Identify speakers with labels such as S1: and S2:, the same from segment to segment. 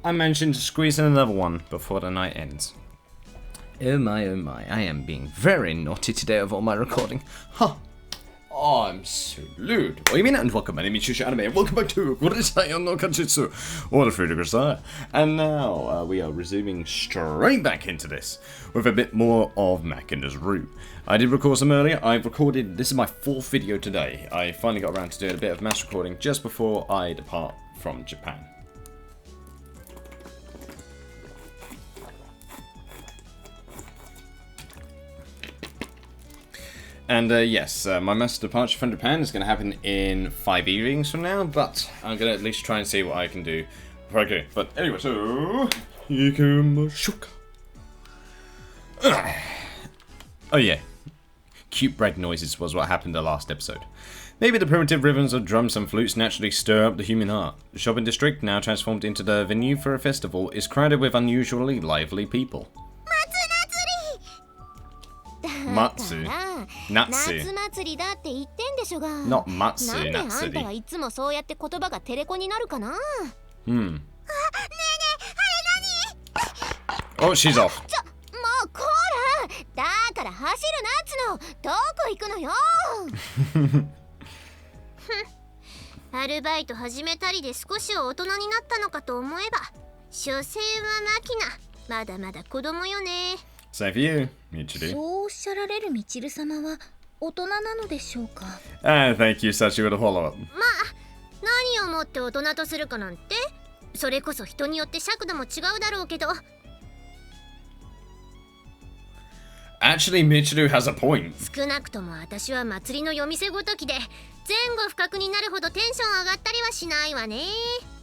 S1: I mentioned to squeeze in another one before the night ends. Oh my, I am being very naughty today of all my recording. Huh. I'm so lewd. What do you mean? And welcome, my name is Yuusha Anime, and welcome back to Grisaia no Kanjutsu, or the Food of Grisaia. And now, we are resuming straight back into this, with a bit more of Makina's route. I did record some earlier. I've recorded, this is my 4th video today. I finally got around to doing a bit of mass recording just before I depart from Japan. And yes, my mass departure from Japan is going to happen in 5 evenings from now, but I'm going to at least try and see what I can do before I go. But anyway, so... Oh yeah, cute bread noises was what happened the last episode. Maybe the primitive rhythms of drums and flutes naturally stir up the human heart. The shopping district, now transformed into the venue for a festival, is crowded with unusually lively people. Matsu. Natsu. Not Matsu, Natsuri. Oh, she's off.
S2: アルバイト始めたりで少しは大人になったのかと思えば、所詮はマキナ、まだまだ子供よね。
S1: Same for you, Michiru.
S2: そうおっしゃられるミチル様は大人なのでしょうか。
S1: And thank you, Sachi, with a follow-up.
S2: まあ、何をもって大人とするかなんて、それこそ人によって尺度も違うだろうけど。
S1: Actually, Michiru has a point.
S2: 少なくとも私は祭りの夜店ごときで前後不覚になるほどテンション上がったりはしないわね。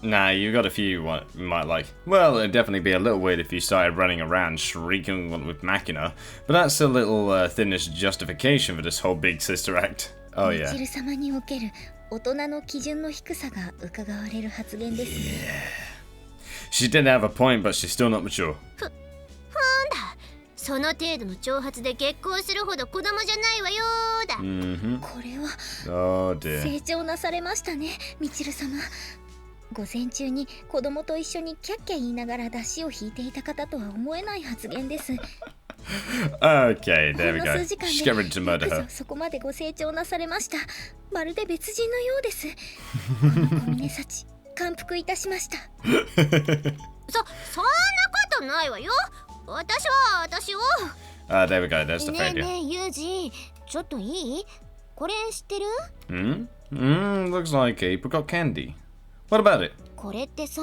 S1: Nah, you got a few you might like. Well, it'd definitely be a little weird if you started running around shrieking with Makina, but that's a little thinnish justification for this whole big sister act. Oh yeah.
S2: ミチル様における大人の基準の低さが伺われる発言です。
S1: She did have a point, but she's still not mature.
S2: その程度の挑発で結婚するほど子供じゃないわよーだ。これは
S1: Oh dear.
S2: 成長なされましたね、ミチル様。午前中に子供と一緒にキャッキャ言いながら出汁を引いていた方とは思えない発言です。
S1: Okay, there we go. Just get ready to murder her.
S2: そこまでご成長なされました。まるで別人のようです。この小峰幸、感服いたしました。そんなことないわよ。 私を
S1: there we go, there's the failure.
S2: ねえねえユージ、ちょっといい？これ知ってる？
S1: Looks like apricot candy. What about it?
S2: これってさ、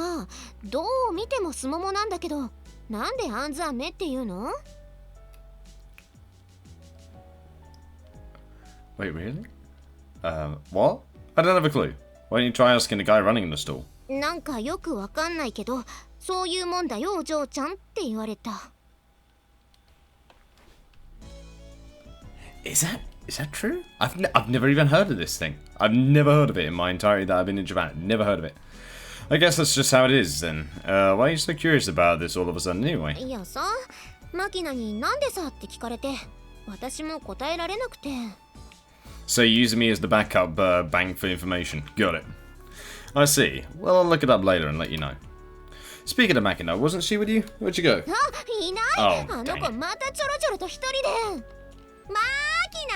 S2: どう見てもスモモなんだけど、なんでアンズ飴っていうの？
S1: Wait, really? What? I don't have a clue. Why don't you try asking the guy running the stall?
S2: なんかよくわかんないけど、そういうもんだよお嬢ちゃんって言われた。
S1: Is that true? I've never even heard of this thing. I've never heard of it in my entirety that I've been in Japan. Never heard of it. I guess that's just how it is then. Why are you so curious about this all of a sudden anyway?
S2: いやさ、マキナになんでさって聞かれて、私も答えられなくて。
S1: So you're using me as the backup bank for information. Got it. I see. Well, I'll look it up later and let you know. Speaking of Makina, wasn't she with you? Where'd you go?
S2: あ、いない。
S1: Oh,
S2: あの
S1: dang
S2: 子
S1: it.
S2: またちょろちょろと一人で。マキ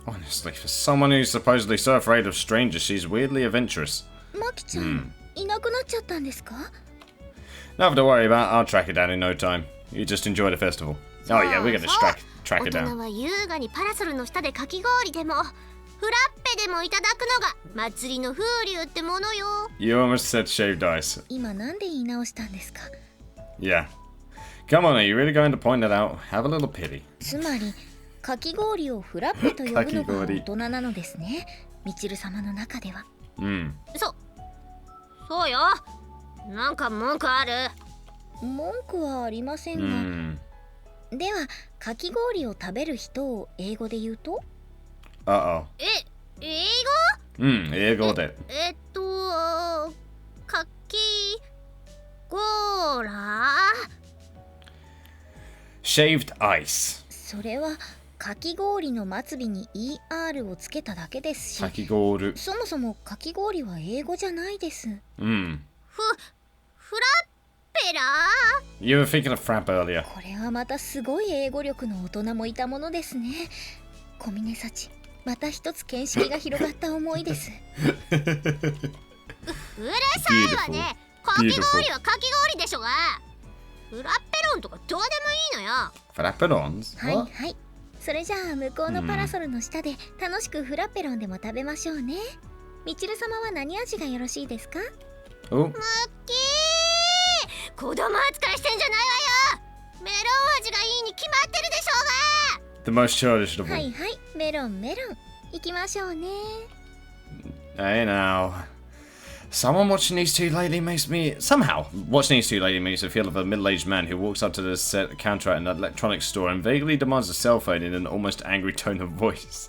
S2: ナ
S1: Honestly, for someone who's supposedly so afraid of strangers, she's weirdly adventurous.
S2: マキちゃん、いなくなっちゃったんですか？
S1: Nothing to worry about, I'll track it down in no time. You just enjoy the festival. Oh yeah, we're gonna track it
S2: 大
S1: down.
S2: 人は優雅にパラソルの下でかき氷でもフラッペでもいただくのが祭りの風流ってものよ。
S1: You almost said shaved ice.
S2: 今なんで言い直したんですか？
S1: Yeah. Come on, are you really going to point that out? Have a little pity.
S2: つまりかき氷をフラッペと呼ぶのが大人なのですね、ミチル様の中では。そうよ。なんか文句ある？文句はありませんが。ではかき氷を食べる人を英語で言うと？
S1: Uh-oh.
S2: 英語？
S1: 英語で。
S2: かきゴーラー？
S1: Shaved ice.
S2: それはかき氷の末尾に ER をつけただけですし、
S1: かき氷。
S2: そもそもかき氷は英語じゃないです。
S1: うん。
S2: フラッペラー
S1: You were thinking of frap earlier.
S2: これはまたすごい英語力の大人もいたものですね。小峰幸、また一つ見識が広がった思いです。うるさいわね。かき氷はかき氷でしょが。フラッペロンとかどうでもいいのよ。
S1: フラッペロンズ？
S2: はいはい。それじゃあ向こうのパラソルの下で楽しくフラッペロンでも食べましょうね。みちる様は何味がよろしいですか？
S1: お。
S2: ムッキー、子供扱いしてんじゃないわよ。メロン味がいいに決まってるでしょうが。
S1: The most childish of all.
S2: はいはい、メロンメロン。行きましょうね。
S1: Hey now. Somehow watching these two lately makes me feel of a middle-aged man who walks up to the set counter at an electronics store and vaguely demands a cell phone in an almost angry tone of voice.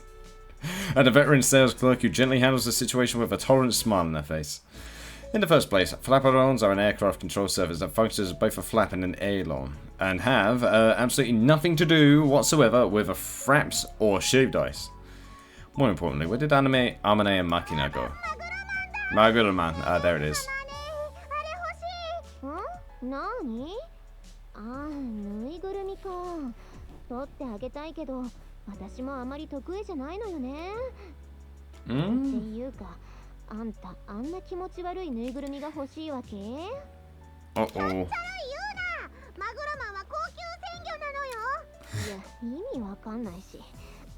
S1: And a veteran sales clerk who gently handles the situation with a tolerant smile on their face. In the first place, flaperons are an aircraft control service that functions as both a flap and an aileron, and have absolutely nothing to do whatsoever with a fraps or shaved ice. More importantly, where did Amane and Makina go? Maguraman, there it is.
S2: なに？ああ、ぬいぐるみか。取ってあげたいけど、私もあまり得意じゃないのよね。っていうか、あんたあんな気持ち悪いぬいぐるみが欲しいわけ？
S1: マグロマンは
S2: 高級鮮魚なのよ。いや、意味わかんないし。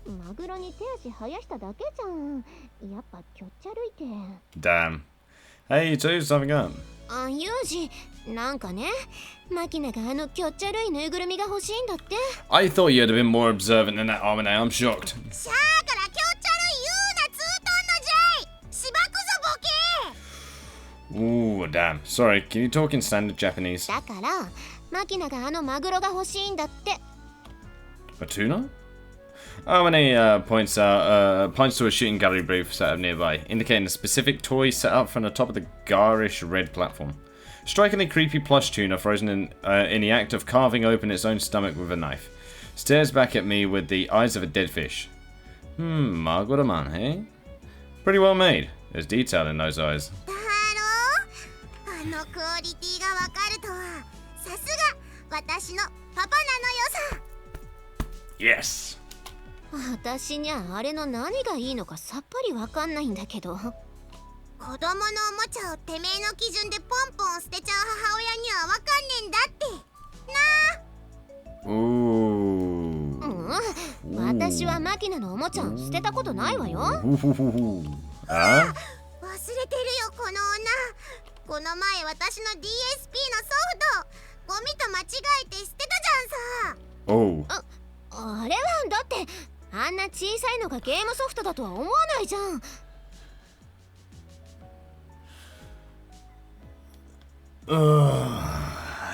S2: マグロに手足生やしただけじゃん。やっぱきょっちゃるいて。
S1: Damn. Hey, you two, something up?
S2: ユージ、なんかね、マキナがあのきょっちゃるいぬいぐるみが欲しいんだって。
S1: I thought you'd have been more observant than that, Amane. I'm shocked.
S2: しゃーからきょっちゃるい言うなつーとんのじゃい。しばくぞボケ。
S1: Ooh, damn. Sorry, can you talk in standard Japanese?
S2: だから、マキナがあのマグロが欲しいんだって。
S1: A tuna? Amane points to a shooting gallery booth set up nearby, indicating a specific toy set up from the top of the garish red platform. Strikingly creepy plush tuna frozen in the act of carving open its own stomach with a knife. Stares back at me with the eyes of a dead fish. Maguraman, eh? Pretty well made. There's detail in those eyes. あのクオリティがわかるとは、さすが私のパパなのよさ。Yes.
S2: 私にゃあれの何がいいのかさっぱりわかんないんだけど。子供のおもちゃをてめえの基準でポンポン捨てちゃう母親にはわかんねえんだってな。私はマキナのおもちゃを捨てたことないわよ。忘れてるよこの女。この前私の DSP のソフトゴミと間違えて捨てたじゃんさ。あれはだってあんな小さいのがゲームソフトだとは思わないじゃん。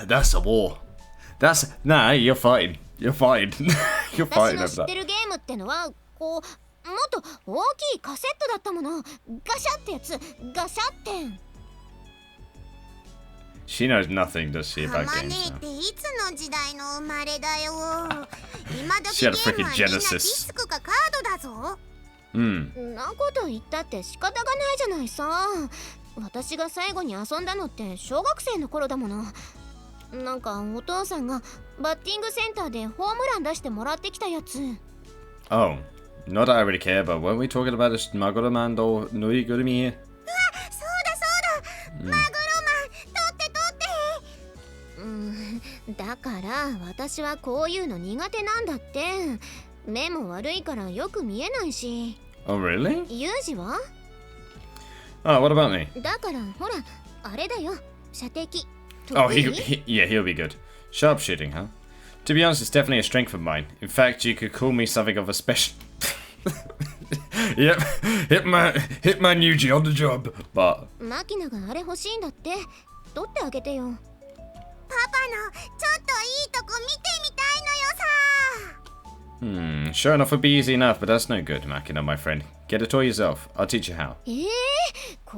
S1: That's a war. Nah, you're fine. You're fine. You're fine.
S2: 私の知ってるゲームってのはこうもっと大きいカセットだったもの。ガシャってやつ、ガシャって。
S1: She knows nothing, does she, about games now?
S2: っていつの時代の生まれだよ。今時ゲームはみんなディスクかカードだぞ。なこと言ったって仕方がないじゃないさ。私が最後に遊んだのって小学生の頃だもの。なんかお父さんがバッティングセンターでホームラン出してもらってきたやつ。
S1: Oh, not that I really care, but weren't we talking about a Maguraman or Nuigurumi here?
S2: そうだ。マグロマン、取ってだから私はこういうの苦手なんだって。目も悪いからよく見えないし。
S1: Oh, really?
S2: ユージは？
S1: Oh, what about me?
S2: だからほら、あれだよ、射的。
S1: Oh, he'll be good. Sharpshooting, huh? To be honest, it's definitely a strength of mine. In fact, you could call me something of a special... Yep, Hitman Yuji on the job, but...
S2: マキナがあれ欲しいんだって。取ってあげてよ。パパのちょっといいとこ見てみたいのよさ。
S1: Sure enough would be easy enough, but that's no good, Makina, my friend. Get a toy yourself. I'll teach you how. こ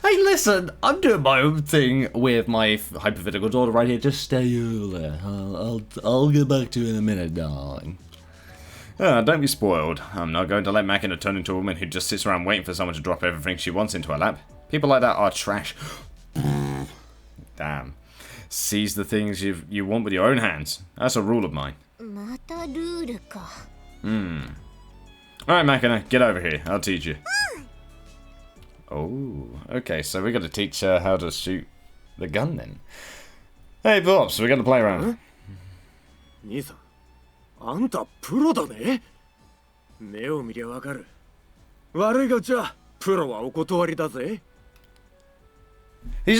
S1: Hey, listen, I'm doing my own thing with my hypothetical daughter right here. Just stay there. I'll get back to you in a minute, darling. Don't be spoiled. I'm not going to let Makina turn into a woman who just sits around waiting for someone to drop everything she wants into her lap. People like that are trash. Damn. Seize the things you want with your own hands. That's a rule of mine. Alright, Makina, get over here. I'll teach you. Oh, okay, so we got to teach her how to shoot the gun then. Hey, Pops, we got to play around.
S3: He's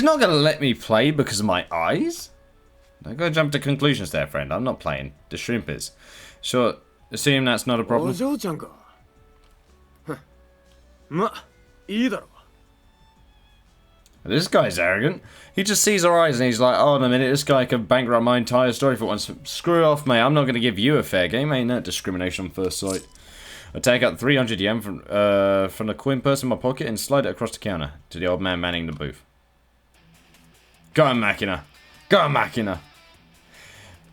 S3: not
S1: going to let me play because of my eyes? Don't go jump to conclusions there, friend. I'm not playing. The shrimp is. Sure, assume that's not a problem. This guy's arrogant. He just sees our eyes and he's like, oh, in a minute, this guy could bankrupt my entire story for once. Screw off, mate. I'm not going to give you a fair game. Ain't that discrimination on first sight? I take out 300 yen from the coin purse in my pocket and slide it across the counter to the old man manning the booth. Go on, Makina. Go on, Makina.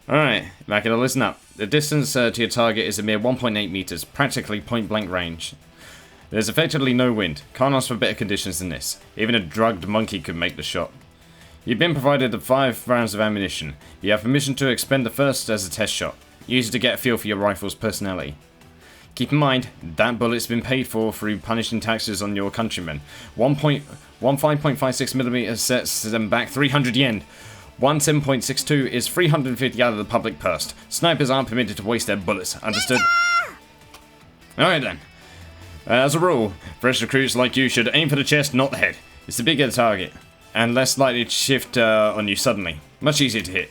S1: Alright, Makina, listen up. The distance to your target is a mere 1.8 meters, practically point-blank range. There's effectively no wind. Can't ask for better conditions than this. Even a drugged monkey could make the shot. You've been provided the 5 rounds of ammunition. You have permission to expend the first as a test shot. Use it to get a feel for your rifle's personality. Keep in mind, that bullet's been paid for through punishing taxes on your countrymen. 15.56mm sets them back 300 yen. 17.62 is 350 out of the public purse. Snipers aren't permitted to waste their bullets. Understood? Alright then. As a rule, fresh recruits like you should aim for the chest, not the head. It's the bigger the target, and less likely to shift on you suddenly. Much easier to hit.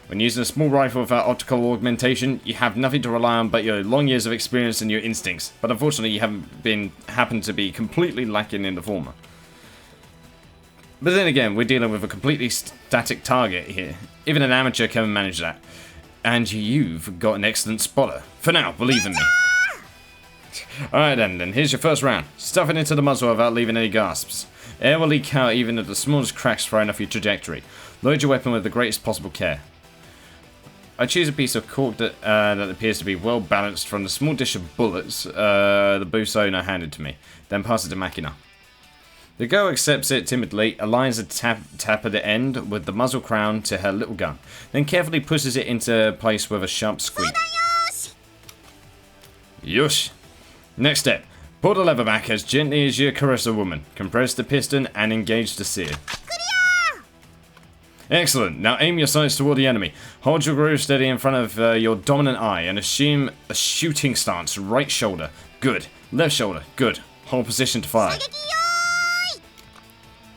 S1: When using a small rifle without optical augmentation, you have nothing to rely on but your long years of experience and your instincts. But unfortunately, you happen to be completely lacking in the former. But then again, we're dealing with a completely static target here. Even an amateur can manage that. And you've got an excellent spotter. For now, believe in me. Alright then, here's your first round. Stuff it into the muzzle without leaving any gasps. Air will leak out even at the smallest cracks thrown off your trajectory. Load your weapon with the greatest possible care. I choose a piece of cork that appears to be well balanced from the small dish of bullets the booth's owner handed to me, then pass it to Makina. The girl accepts it timidly, aligns a tap at the end with the muzzle crown to her little gun, then carefully pushes it into place with a sharp squeak. Yush! Next step, pull the lever back as gently as you caress a woman. Compress the piston and engage the sear. Excellent, now aim your sights toward the enemy. Hold your groove steady in front of your dominant eye and assume a shooting stance. Right shoulder, good. Left shoulder, good. Hold position to fire.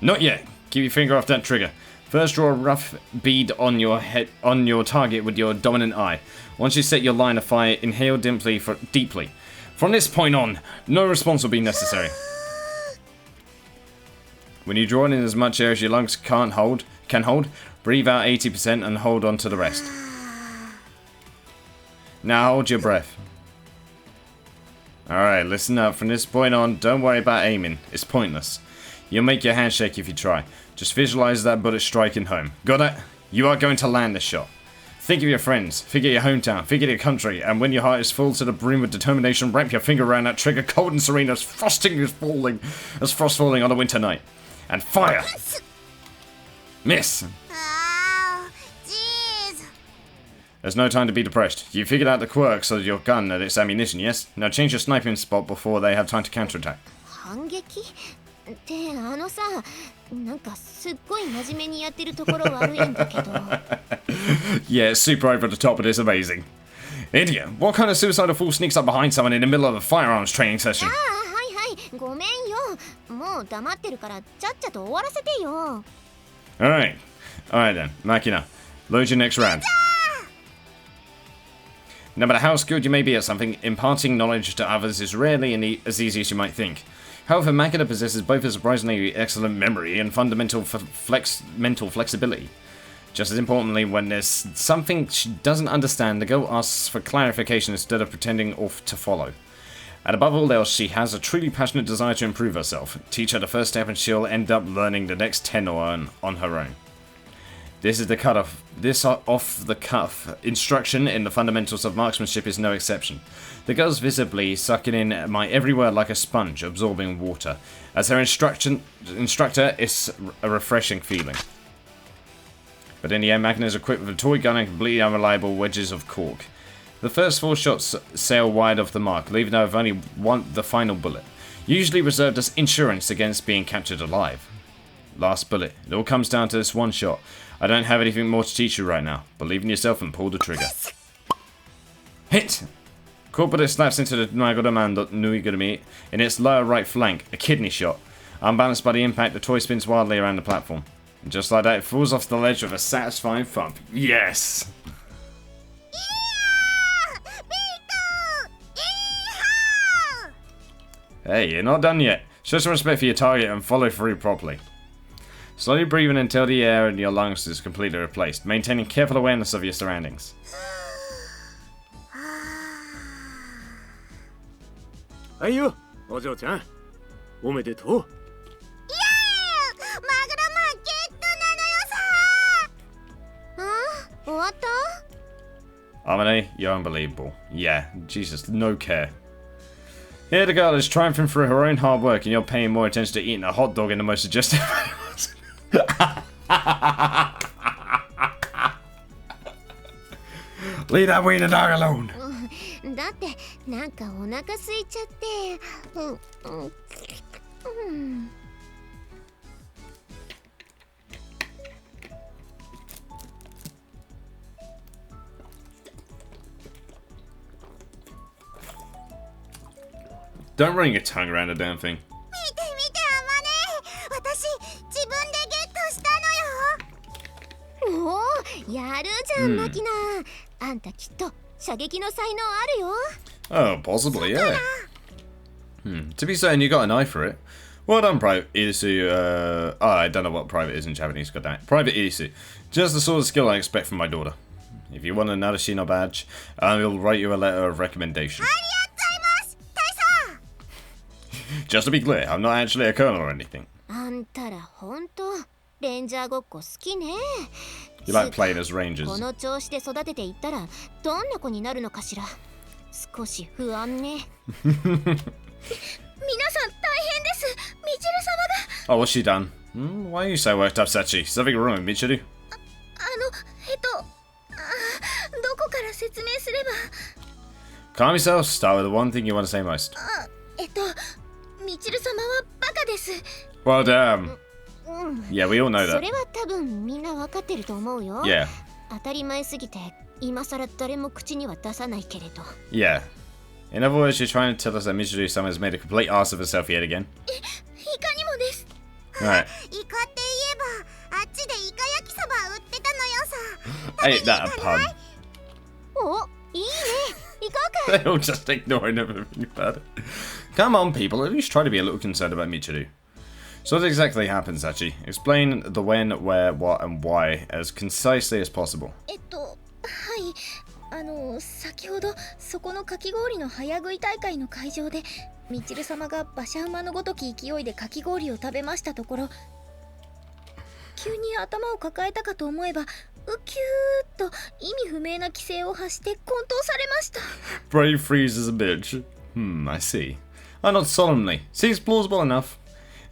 S1: Not yet. Keep your finger off that trigger. First draw a rough bead on your target with your dominant eye. Once you set your line of fire, inhale deeply. From this point on, no response will be necessary. When you draw in as much air as your lungs can hold, breathe out 80% and hold on to the rest. Now hold your breath. Alright, listen up. From this point on, don't worry about aiming. It's pointless. You'll make your hand shake if you try. Just visualize that bullet striking home. Got it? You are going to land this shot. Think of your friends, figure your hometown, figure your country, and when your heart is full to the brim with determination, wrap your finger around that trigger, cold and serene as frost falling on a winter night. And fire! Miss!
S2: Oh, jeez.
S1: There's no time to be depressed. You figured out the quirks of your gun and its ammunition, yes? Now change your sniping spot before they have time to counterattack.
S2: 反撃ってさ、なんかすっごい真面目にやってるところ悪いんだけど。
S1: Yeah, super over the top, but it's amazing. Idiot, what kind of suicidal fool sneaks up behind someone in the middle of a firearms training session?
S2: はいはい、ごめんよ。もう黙ってるからちゃっちゃと終わらせてよ。
S1: Alright then, Makina, load your next round. No matter how skilled you may be at something, imparting knowledge to others is rarely as easy as you might think. However, Makina possesses both a surprisingly excellent memory and fundamental mental flexibility. Just as importantly, when there's something she doesn't understand, the girl asks for clarification instead of pretending or to follow. And above all else, she has a truly passionate desire to improve herself. Teach her the first step and she'll end up learning the next 10 on her own. This off-the-cuff instruction in the fundamentals of marksmanship is no exception. The girl's visibly sucking in my every word like a sponge, absorbing water. As her instructor, it's a refreshing feeling. But in the end, Makina is equipped with a toy gun and completely unreliable wedges of cork. The first 4 shots sail wide off the mark, leaving her with only the final bullet, usually reserved as insurance against being captured alive. Last bullet. It all comes down to this one shot. I don't have anything more to teach you right now. Believe in yourself and pull the trigger. Hit! Core bullet slaps into the Nagodamando Nuigurumi in its lower right flank, a kidney shot. Unbalanced by the impact, the toy spins wildly around the platform. And just like that, it falls off the ledge with a satisfying thump. Yes! Hey, you're not done yet. Show some respect for your target and follow through properly. Slowly breathing until the air in your lungs is completely replaced, maintaining careful awareness of your surroundings.
S3: Hey you, Ojo-chan. おめでとう。
S2: 終わった？
S1: Amane, you're unbelievable. Yeah, Jesus, no care. Here the girl is triumphing through her own hard work and you're paying more attention to eating a hot dog in the most suggestive ways. Leave that wiener dog alone.
S2: だってなんかお腹空いちゃって。
S1: Don't run your tongue around the damn thing.
S2: 見て私自分でゲットしたのよ。おお、やるじゃん、マキナ。あんたきっと射撃の才能あるよ。
S1: Oh, possibly, yeah. To be certain, you got an eye for it. Well done, Private Irisu. I don't know what private is in Japanese, goddammit. Private Irisu. Just the sort of skill I expect from my daughter. If you want another Shino badge, I will write you a letter of recommendation. Just to be clear, I'm not actually a colonel or anything.
S2: あんたらほんとレンジャーごっこ好きね。
S1: You like playing as rangers.
S2: この調子で育てていったらどんな子になるのかしら。少し不安ね。皆さん大変です。ミチル様が。
S1: Oh, what's she done? Why are you so worked up, Sachi? Something wrong with Michiru?
S2: どこから説明すれば。
S1: Calm yourself. Start with the one thing you want to say most.
S2: ミチル様はバカです。
S1: Well, damn. Yeah, we all know that.
S2: それは多分みんなわかってると思うよ。
S1: Yeah.
S2: 当たり前すぎて今さら誰も口には出さないけれど。
S1: Yeah. In other words, you're trying to tell us that Michiru-sama has made a complete ass of herself yet again.
S2: いかにもです。
S1: Right.
S2: イカって言えばあっちでイカ焼きそば売ってたのよさ。
S1: I ate that at a pub.
S2: お、いいね。行こうか。
S1: They're all just ignoring everything about it. Come on, people. At least try to be a little concerned about Michiru. So what exactly happened, Sachi? Explain the when, where, what, and why as concisely as possible.
S4: 先ほどそこのかき氷の早食い大会の会場でミチル様が馬車馬のごとき勢いでかき氷を食べましたところ、急に頭を抱えたかと思えばウキューッと意味不明な気勢を発して混沌されました。
S1: Brave freezes a bitch. I see. I nod solemnly. Seems plausible enough.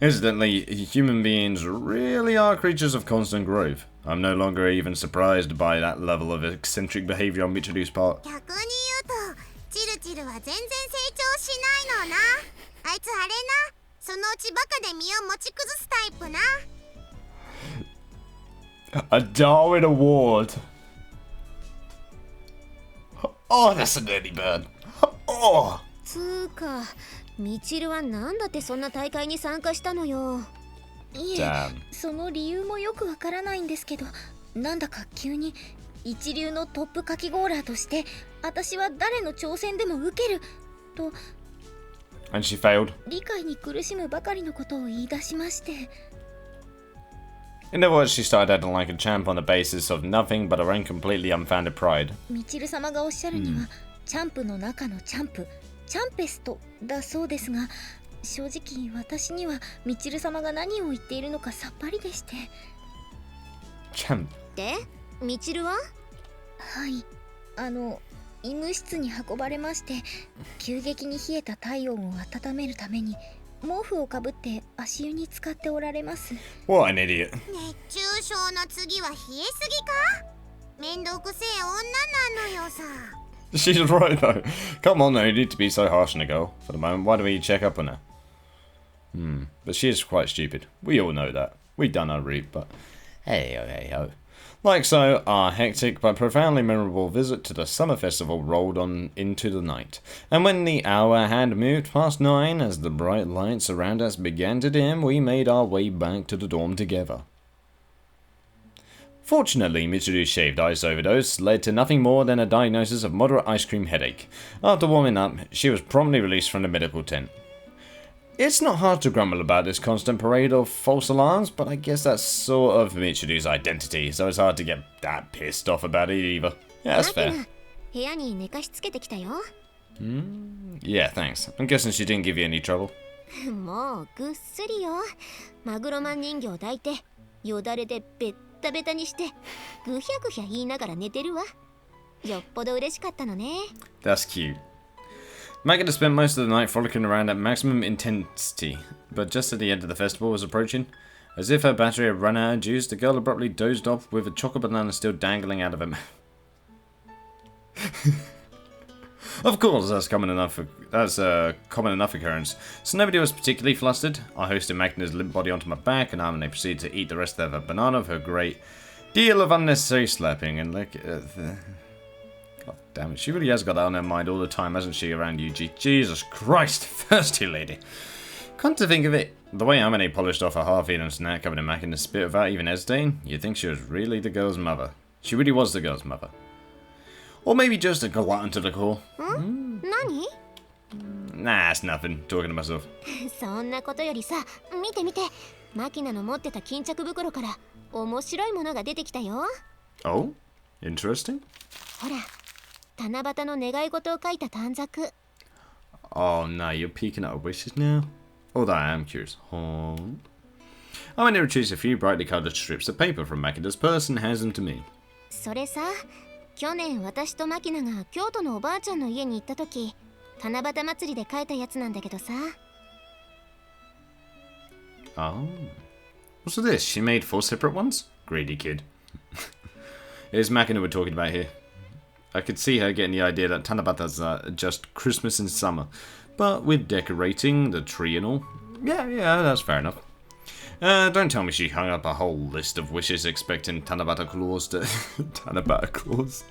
S1: Incidentally, human beings really are creatures of constant growth. I'm no longer even surprised by that level of eccentric behavior on Michiru's part.
S2: 逆に言うと、チルチルは全然成長しないのな。あいつあれな、そのうちバカで身を持ち崩すタイプな。
S1: A Darwin Award. Oh, that's an early bird. Oh.
S2: つうか、ミチルはなんだってそんな大会に参加したのよ。
S4: いえ、その理由もよくわからないんですけど、なんだか急に一流のトップかきゴーラーとして私は誰の挑戦でも受けると
S1: And she failed.
S4: 理解に苦しむばかりのことを言い出しまして。
S1: In other words, she started acting like a champ on the basis of nothing but her own completely unfounded pride.
S4: ミチル様がおっしゃるには、チャンプの中のチャンプ、チャンペストだそうですが、正直私にはみちる様が何を言っているのかさっぱりでして。
S1: チャン
S2: で、みちるは？
S4: はい、医務室に運ばれまして、急激に冷えた体温を温めるために毛布をかぶって足湯に使っておられます。
S1: What an idiot.
S2: 熱中症の次は冷えすぎか？めんどくせえ女なのよさ。
S1: She's right though. Come on, no need to be so harsh on a girl for the moment. Why don't we check up on her? But she is quite stupid. We all know that. We've done our route, but hey ho. Like so, our hectic but profoundly memorable visit to the summer festival rolled on into the night. And when the hour had moved past 9, as the bright lights around us began to dim, we made our way back to the dorm together. Fortunately, Mitsuru's shaved ice overdose led to nothing more than a diagnosis of moderate ice cream headache. After warming up, she was promptly released from the medical tent. It's not hard to grumble about this constant parade of false alarms, but I guess that's sort of Mitsuru's identity, so it's hard to get that pissed off about it either. Yeah, that's fair.
S2: 部屋に寝かしつけてきたよ。
S1: Yeah, thanks. I'm guessing she didn't give you any trouble.
S2: もうぐっすりよ。マグロマン人形抱いて、よだれでベッタベタにして、ぐひゃぐひゃ言いながら寝てるわ。よっぽど嬉しかったのね。
S1: That's cute. Makina spent most of the night frolicking around at maximum intensity, but just as the end of the festival was approaching, as if her battery had run out of juice, the girl abruptly dozed off with a chocolate banana still dangling out of her mouth. Of course, that's a common enough occurrence, so nobody was particularly flustered. I hosted Makina's limp body onto my back, and they proceeded to eat the rest of her banana with a great deal of unnecessary slapping and lick. God damn it, she really has got that on her mind all the time, hasn't she, around Yuji? Jesus Christ, thirsty lady. Come to think of it, the way Amane polished off a half-eaten snack covered in Makina's spit without even hesitating, you'd think she was really the girl's mother. She really was the girl's mother. Or maybe just a glutton to the core.
S2: Nani?
S1: Nah, it's nothing. Talking to myself.
S2: そんなことよりさ、見て見て。マキナの持ってた巾着袋から面白いものが出てきたよ。
S1: Oh? Interesting?
S2: ほら、七夕の願い事を書いた短冊。
S1: Oh no, you're peeking at her wishes now? Although I am curious. I went to retrieve a few brightly coloured strips of paper from Makina's purse and hands them to me.
S2: それさ、去年私とマキナが京都のおばあちゃんの家に行った時、七夕祭りで書いたやつなんだけどさ。
S1: Oh. What's this? She made 4 separate ones? Greedy kid. It's Makina we're talking about here. I could see her getting the idea that Tanabata's just Christmas in summer. But with decorating, the tree and all. Yeah, that's fair enough. Don't tell me she hung up a whole list of wishes expecting Tanabata Claus to... Tanabata Claus?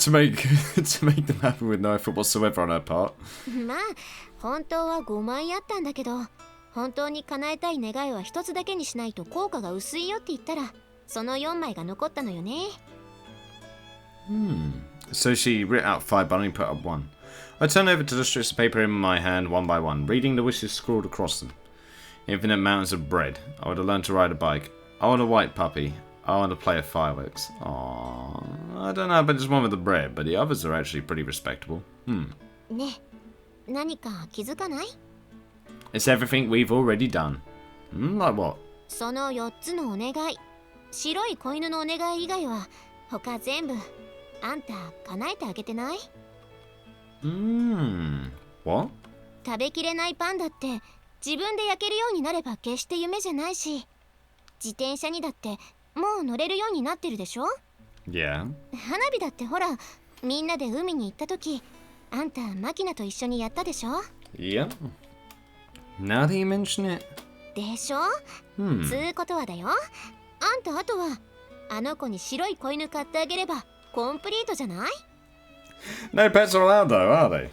S1: to make them happen with no effort whatsoever on her part.
S2: まあ、本当は5枚あったんだけど、本当に叶えたい願いは一つだけにしないと効果が薄いよって言ったら、その4枚が残ったのよね。
S1: So she writ out 5 but only put up 1. I turned over to the strips of paper in my hand one by one, reading the wishes scrawled across them. Infinite mountains of bread. I want to learn to ride a bike. I want a white puppy. I want to play with fireworks. Aww. I don't know about this one with the bread, but the others are actually pretty respectable.
S2: ね、何か気づかない？
S1: It's everything we've already done. Like what?
S2: その4つのお願い。白い子犬のお願い以外は、他全部、あんた叶えてあげてない？
S1: What?
S2: 食べきれないパンだって、自分で焼けるようになれば決して夢じゃないし、自転車にだってもう乗れるようになってるでしょ？
S1: Yeah.
S2: 花火だってほら、みんなで海に行った時、あんたマキナと一緒にやったでしょ？
S1: Yep. Now that you mention it.
S2: でしょ？つうことはだよ。あんたあとはあの子に白い子犬買ってあげればコンプリートじゃない？
S1: No pets are allowed though, are they?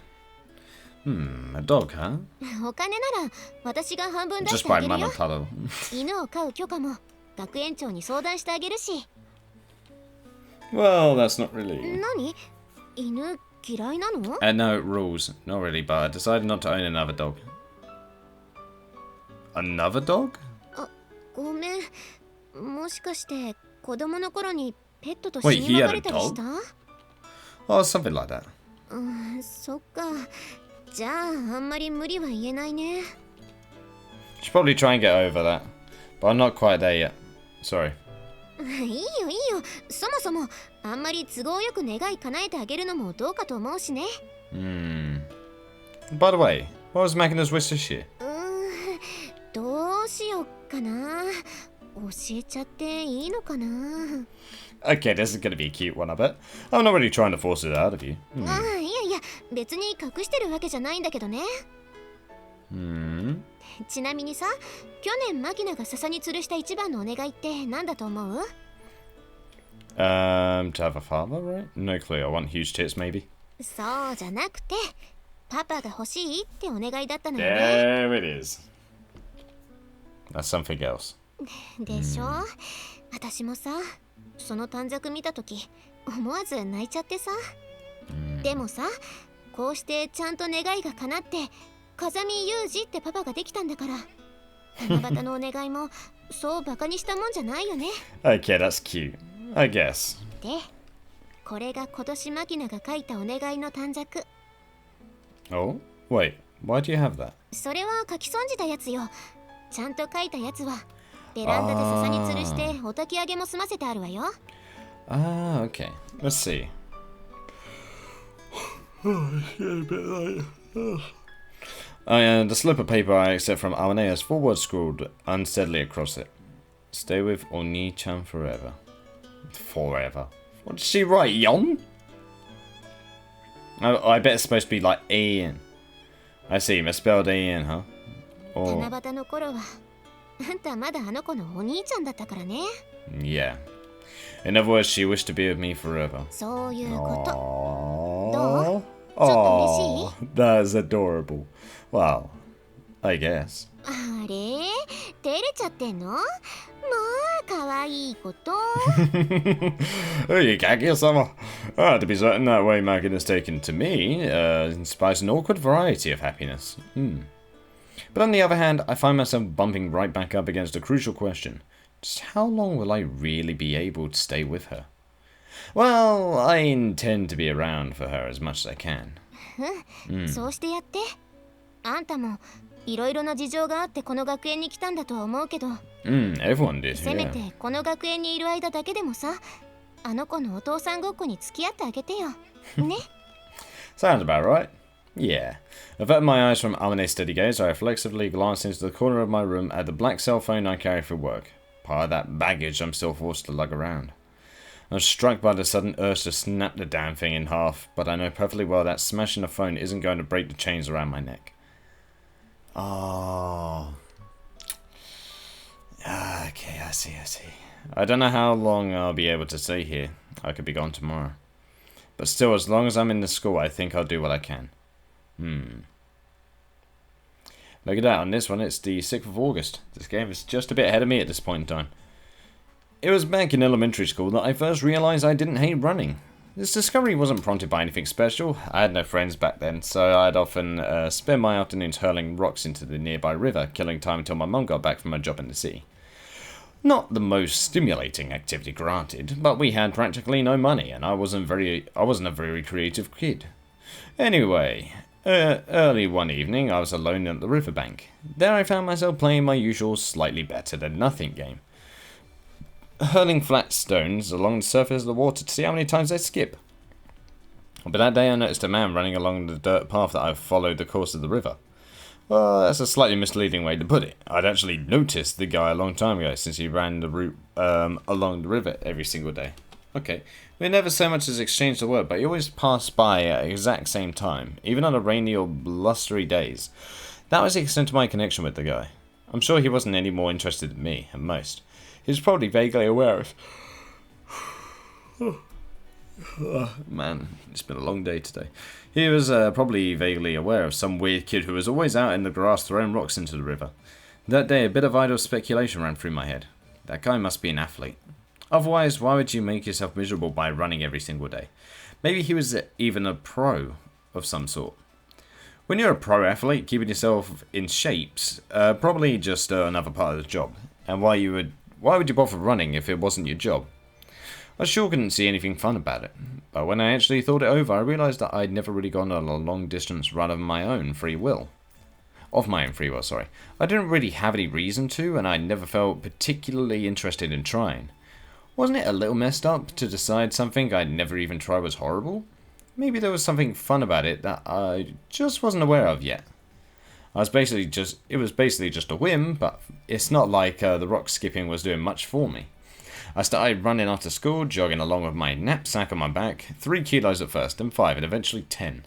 S1: A dog, huh?
S2: お金なら私が半分出
S1: Just
S2: してあ
S1: by
S2: げるよ。
S1: Manataro.
S2: 犬を飼う許可も学園長に相談してあげるし。
S1: Well, that's not really...
S2: 何？犬嫌いなの？
S1: No rules. Not really, but I decided not to own another dog. Another dog?
S2: あ、ごめん。もしかして子供の頃にペットと死
S1: Wait,
S2: に
S1: he
S2: 別
S1: had
S2: れ
S1: a
S2: たりした？
S1: dog? Oh, something like that.
S2: そっか。じゃあ、あんまり無理は言えないね。
S1: Should probably try and get over that. But I'm not quite there yet. Sorry.
S2: いいよいいよ。そもそもあんまり都合よく願い叶えてあげるのもどうかと思うしね。
S1: By the way, what was Makina's wish this year?
S2: どうしよっかな。教えちゃっていいのかな。
S1: Okay, this is gonna be a cute one, I bet. I'm not really trying to force it out of you.
S2: いやいや、別に隠してるわけじゃないんだけどね。ちなみにさ、去年マキナが笹に吊るした一番のお願いって何だと思う？
S1: To have a father, right? No clue. I want huge tits, maybe.
S2: そうじゃなくて、パパが欲しいってお願いだったのよね。
S1: There it is. That's something else.
S2: でしょ？私もさ、その短冊見たとき、思わず泣いちゃってさ。でもさ、こうしてちゃんと願いが叶って、風見裕二ってパパができたんだから、七夕のお願いもそうバカにしたもんじゃないよね。
S1: Okay, that's cute. I guess.
S2: で、これが今年マキナが書いたお願いの短冊。
S1: Oh, wait. Why do you have that?
S2: それは書き損じたやつよ。ちゃんと書いたやつはベランダで笹に吊るしてお焚き上げも済ませてあるわよ。
S1: Ah, okay. Let's see. The slip of paper I accept from Amane has 4 words scrawled unsteadily across it. Stay with Oni-chan forever. Forever. What did she write? Yon? I bet it's supposed to be like Ian. I see, misspelled Ian, huh? Or...
S2: 七夕の頃はあんたまだあの子のお兄ちゃんだったからね。
S1: Yeah. In other words, she wished to be with me forever.
S2: そういうこと。
S1: Aww.
S2: どう？ちょっと嬉しい？
S1: That's adorable. Wow. I guess.
S2: あれ？照れちゃってんの？まあ、可愛いこと。
S1: Hey, Kaguya-sama. To be certain, that way Makina is taken to me inspires an awkward variety of happiness. But on the other hand, I find myself bumping right back up against a crucial question. Just how long will I really be able to stay with her? Well, I intend to be around for her as much as I can.
S2: そうしてやって。あんたもいろいろな事情があってこの学園に来たんだとは思うけど、
S1: everyone did,
S2: せめてこの学園にいる間だけでもさ、あの子のお父さんごっこに付き合ってあげてよ。ね。
S1: Sounds about right. Yeah. Averting my eyes from Amane's steady gaze, I reflexively glance into the corner of my room at the black cell phone I carry for work. Part of that baggage I'm still forced to lug around. I'm struck by the sudden urge to snap the damn thing in half, but I know perfectly well that smashing the phone isn't going to break the chains around my neck. Oh. Okay, I see. I don't know how long I'll be able to stay here. I could be gone tomorrow. But still, as long as I'm in the school, I think I'll do what I can. Look at that, on this one it's the 6th of August. This game is just a bit ahead of me at this point in time. It was back in elementary school that I first realised I didn't hate running. This discovery wasn't prompted by anything special. I had no friends back then, so I'd often spend my afternoons hurling rocks into the nearby river, killing time until my mum got back from her job in the city. Not the most stimulating activity, granted, but we had practically no money, and I wasn't a very creative kid. Anyway, early one evening, I was alone at the riverbank. There I found myself playing my usual slightly better than nothing game, hurling flat stones along the surface of the water to see how many times they'd skip. But that day I noticed a man running along the dirt path that I followed the course of the river. Well, that's a slightly misleading way to put it. I'd actually noticed the guy a long time ago, since he ran the route along the river every single day. Okay, we never so much as exchanged a word, but he always passed by at the exact same time, even on the rainy or blustery days. That was the extent of my connection with the guy. I'm sure he wasn't any more interested than me, at most. He was probably vaguely aware of... Man, it's been a long day today. He was probably vaguely aware of some weird kid who was always out in the grass throwing rocks into the river. That day, a bit of idle speculation ran through my head. That guy must be an athlete. Otherwise, why would you make yourself miserable by running every single day? Maybe he was even a pro of some sort. When you're a pro athlete, keeping yourself in shape's probably just another part of the job. And why would you bother running if it wasn't your job? I sure couldn't see anything fun about it, but when I actually thought it over, I realised that I'd never really gone on a long-distance run of my own free will. Sorry. I didn't really have any reason to, and I never felt particularly interested in trying. Wasn't it a little messed up to decide something I'd never even tried was horrible? Maybe there was something fun about it that I just wasn't aware of yet. It was basically just a whim, but it's not like the rock skipping was doing much for me. I started running after school, jogging along with my knapsack on my back, 3 kilos at first, then 5, and eventually 10.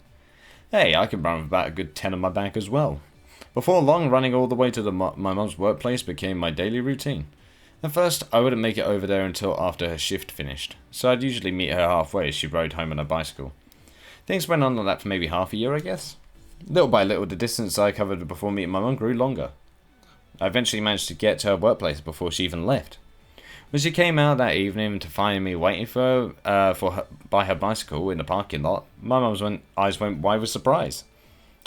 S1: Hey, I could run with about a good 10 on my back as well. Before long, running all the way to my mum's workplace became my daily routine. At first, I wouldn't make it over there until after her shift finished, so I'd usually meet her halfway as she rode home on her bicycle. Things went on like that for maybe half a year, I guess. Little by little, the distance I covered before meeting my mum grew longer. I eventually managed to get to her workplace before she even left. When she came out that evening to find me waiting for her by her bicycle in the parking lot, my mum's eyes went wide with surprise.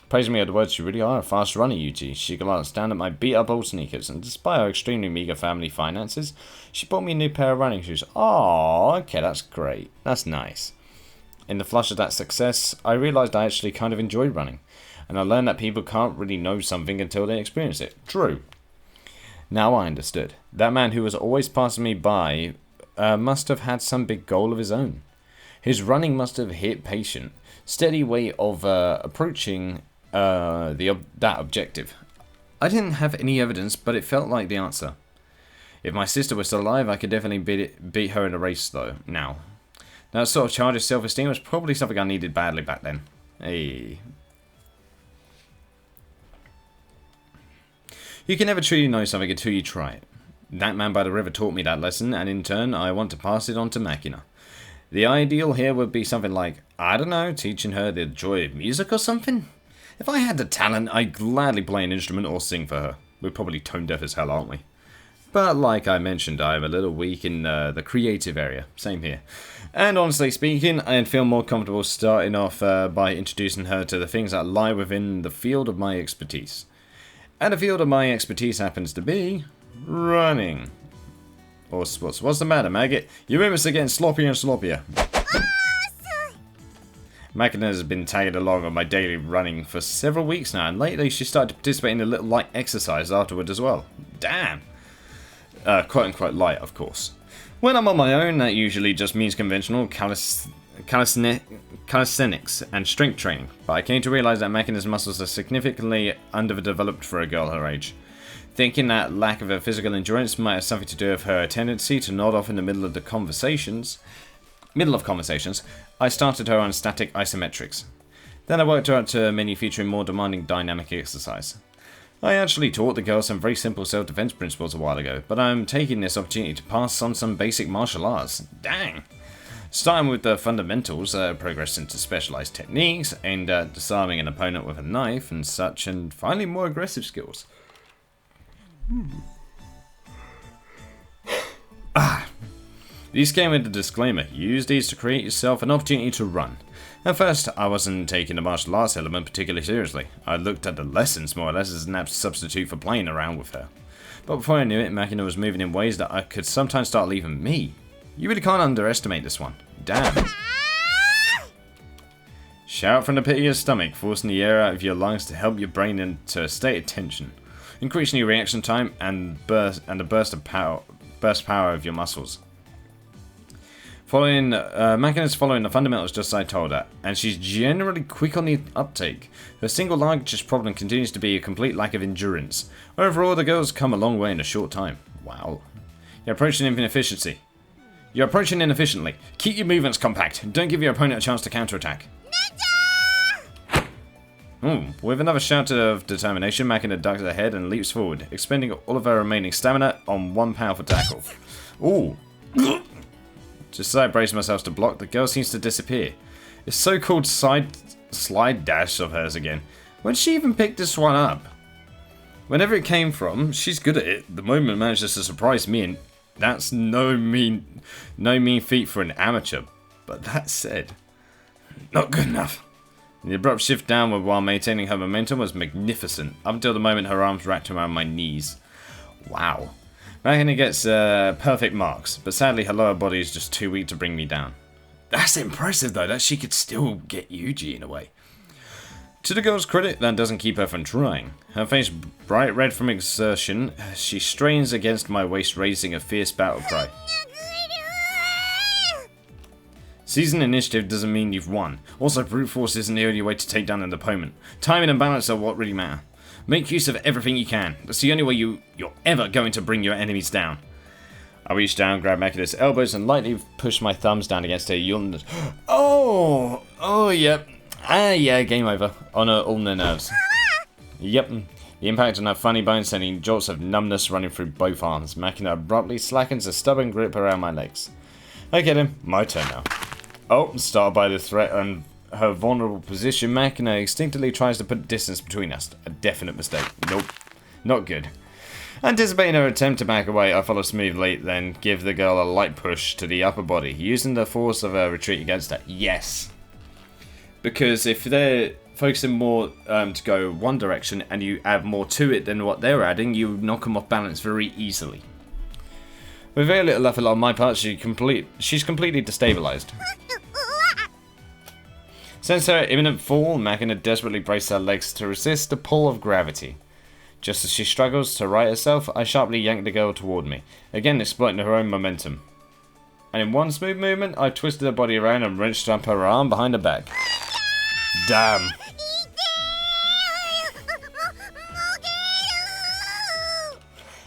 S1: Praising me at the words, "You really are a fast runner, Yuuchi." She glanced down at my beat-up old sneakers, and despite her extremely meager family finances, she bought me a new pair of running shoes. Oh, okay, that's great. That's nice. In the flush of that success, I realised I actually kind of enjoyed running, and I learned that people can't really know something until they experience it. True. Now I understood. That man who was always passing me by must have had some big goal of his own. His running must have hit patient, steady way of approaching that objective. I didn't have any evidence, but it felt like the answer. If my sister was still alive, I could definitely beat her in a race, though, now. That sort of childish self-esteem was probably something I needed badly back then. Hey. You can never truly know something until you try it. That man by the river taught me that lesson, and in turn, I want to pass it on to Makina. The ideal here would be something like, I don't know, teaching her the joy of music or something? If I had the talent, I'd gladly play an instrument or sing for her. We're probably tone deaf as hell, aren't we? But like I mentioned, I'm a little weak in the creative area. Same here. And honestly speaking, I'd feel more comfortable starting off by introducing her to the things that lie within the field of my expertise. And the field of my expertise happens to be running. Or what's the matter, maggot? Your movements are getting sloppier and sloppier. Makina has been tagging along on my daily running for several weeks now, and lately she started to participate in a little light exercise afterward as well. Damn! Quote unquote light, of course. When I'm on my own, that usually just means conventional calisthenics and strength training, but I came to realise that Makina's muscles are significantly underdeveloped for a girl her age. Thinking that lack of a physical endurance might have something to do with her tendency to nod off in the middle of conversations, I started her on static isometrics. Then I worked her up to a menu featuring more demanding dynamic exercise. I actually taught the girl some very simple self-defense principles a while ago, but I'm taking this opportunity to pass on some basic martial arts. Dang! Starting with the fundamentals, progress into specialized techniques, aimed at disarming an opponent with a knife and such, and finally more aggressive skills. These came with a disclaimer: use these to create yourself an opportunity to run. At first, I wasn't taking the martial arts element particularly seriously. I looked at the lessons more or less as an apt substitute for playing around with her. But before I knew it, Makina was moving in ways that I could sometimes start leaving me. You really can't underestimate this one. Damn. Shout from the pit of your stomach, forcing the air out of your lungs to help your brain into a state of tension, increasing your reaction time and the burst power of your muscles. Makina's following the fundamentals just as I told her, and she's generally quick on the uptake. Her single largest problem continues to be a complete lack of endurance. Overall, the girl's come a long way in a short time. Wow. You're approaching inefficiently. Keep your movements compact. Don't give your opponent a chance to counterattack. With another shout of determination, Makina ducks ahead and leaps forward, expending all of her remaining stamina on one powerful tackle. Ooh. Just as I brace myself to block, the girl seems to disappear. It's so-called slide dash of hers again. When did she even pick this one up? Whenever it came from, she's good at it. The moment manages to surprise me, and that's no mean feat for an amateur. But that said, not good enough. The abrupt shift downward while maintaining her momentum was magnificent, up until the moment her arms wrapped around my knees. Wow. Makina gets perfect marks, but sadly her lower body is just too weak to bring me down. That's impressive though, that she could still get Yuji in a way. To the girl's credit, that doesn't keep her from trying. Her face bright red from exertion, she strains against my waist, raising a fierce battle cry. Seasoned initiative doesn't mean you've won. Also, brute force isn't the only way to take down an opponent. Timing and balance are what really matter. Make use of everything you can. That's the only way you're ever going to bring your enemies down. I reach down, grab Makina's elbows, and lightly push my thumbs down against her yawn. Oh, yep. Yeah, game over. On all their nerves. Yep. The impact on her funny bone sending jolts of numbness running through both arms. Makina abruptly slackens a stubborn grip around my legs. Okay then, my turn now. Oh, startled by the threat and her vulnerable position, Makina instinctively tries to put distance between us. A definite mistake. Nope. Not good. Anticipating her attempt to back away, I follow smoothly, then give the girl a light push to the upper body, using the force of her retreat against her. Yes! Because if they're focusing more to go one direction and you add more to it than what they're adding, you knock them off balance very easily. With very little effort on my part, she's completely destabilized. Since her imminent fall, Makina desperately braced her legs to resist the pull of gravity. Just as she struggles to right herself, I sharply yank the girl toward me, again exploiting her own momentum. And in one smooth movement, I twisted her body around and wrenched up her arm behind her back. Damn.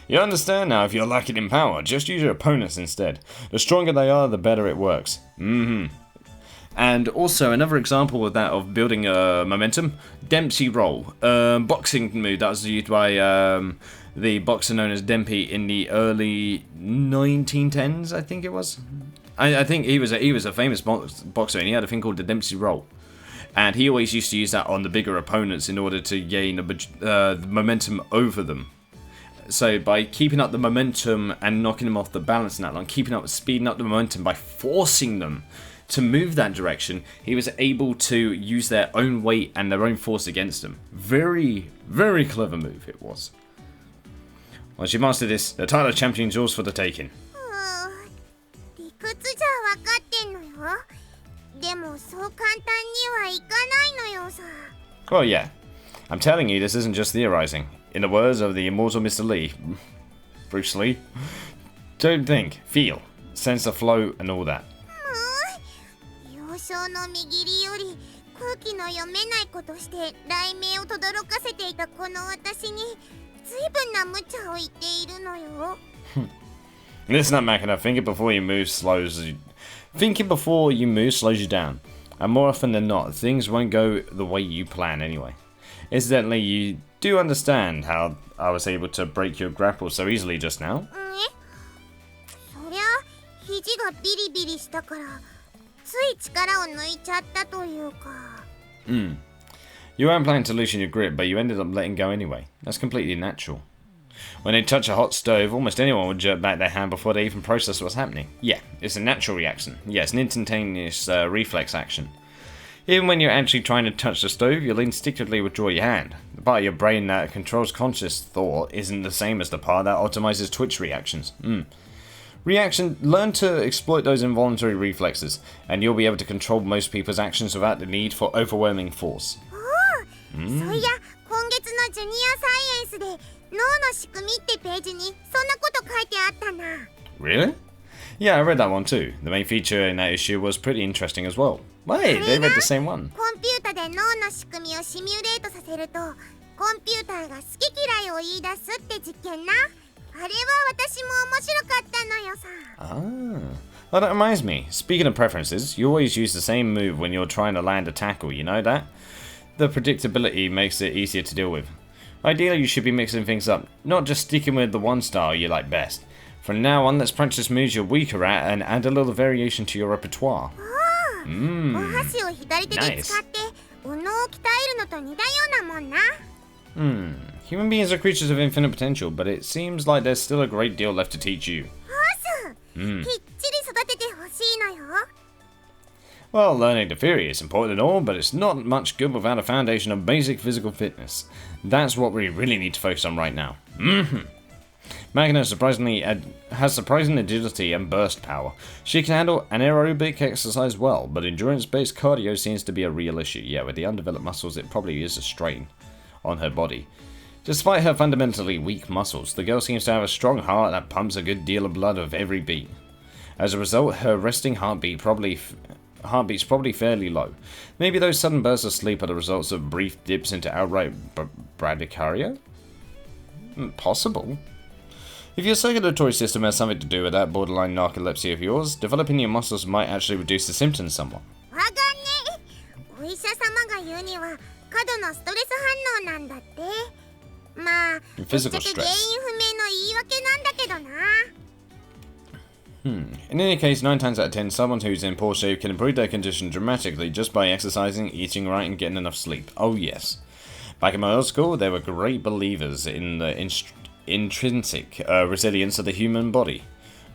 S1: You understand now, if you're lacking in power, just use your opponents instead. The stronger they are, the better it works. And also, another example of that, of building momentum, Dempsey roll. Boxing move that was used by the boxer known as Dempsey in the early 1910s, I think it was. I think he was a famous boxer, and he had a thing called the Dempsey roll. And he always used to use that on the bigger opponents in order to gain the momentum over them. So by keeping up the momentum and knocking them off the balance in that line, speeding up the momentum by forcing them to move that direction, he was able to use their own weight and their own force against them. Very, very clever move it was. Once you master this, the title of champion's yours for the taking. Well, yeah. I'm telling you, this isn't just theorizing. In the words of the immortal Mr. Lee, Bruce Lee, don't think, feel, sense the flow and all that. Listen up, Makina. Thinking before you move slows you down. And more often than not, things won't go the way you plan anyway. Incidentally, you do understand how I was able to break your grapple so easily just now? You weren't planning to loosen your grip, but you ended up letting go anyway. That's completely natural. When they touch a hot stove, almost anyone would jerk back their hand before they even process what's happening. Yeah, it's a natural reaction. Yeah, it's an instantaneous reflex action. Even when you're actually trying to touch the stove, you'll instinctively withdraw your hand. The part of your brain that controls conscious thought isn't the same as the part that optimizes twitch reactions. Learn to exploit those involuntary reflexes, and you'll be able to control most people's actions without the need for overwhelming force. Really? Yeah, I read that one too. The main feature in that issue was pretty interesting as well. Wait, they read the same one. Well, that reminds me. Speaking of preferences, you always use the same move when you're trying to land a tackle, you know that? The predictability makes it easier to deal with. Ideally, you should be mixing things up, not just sticking with the one style you like best. From now on, let's practice moves you're weaker at and add a little variation to your repertoire. Nice. Human beings are creatures of infinite potential, but it seems like there's still a great deal left to teach you. Well, learning the theory is important and all, but it's not much good without a foundation of basic physical fitness. That's what we really need to focus on right now. Makina has surprising agility and burst power. She can handle anaerobic exercise well, but endurance-based cardio seems to be a real issue. Yeah, with the undeveloped muscles, it probably is a strain on her body. Despite her fundamentally weak muscles, the girl seems to have a strong heart that pumps a good deal of blood with every beat. As a result, her resting heartbeat's probably fairly low. Maybe those sudden bursts of sleep are the results of brief dips into outright bradycardia? Possible. If your circulatory system has something to do with that borderline narcolepsy of yours, developing your muscles might actually reduce the symptoms somewhat.
S2: わかんねえ。お医者様が言うには過度のストレス反応なんだって。まあ、ぶっちゃけ原因不明の言い訳なんだけどな。
S1: In any case, 9 times out of 10, someone who's in poor shape can improve their condition dramatically just by exercising, eating right, and getting enough sleep. Oh yes. Back in my old school, they were great believers in the intrinsic resilience of the human body.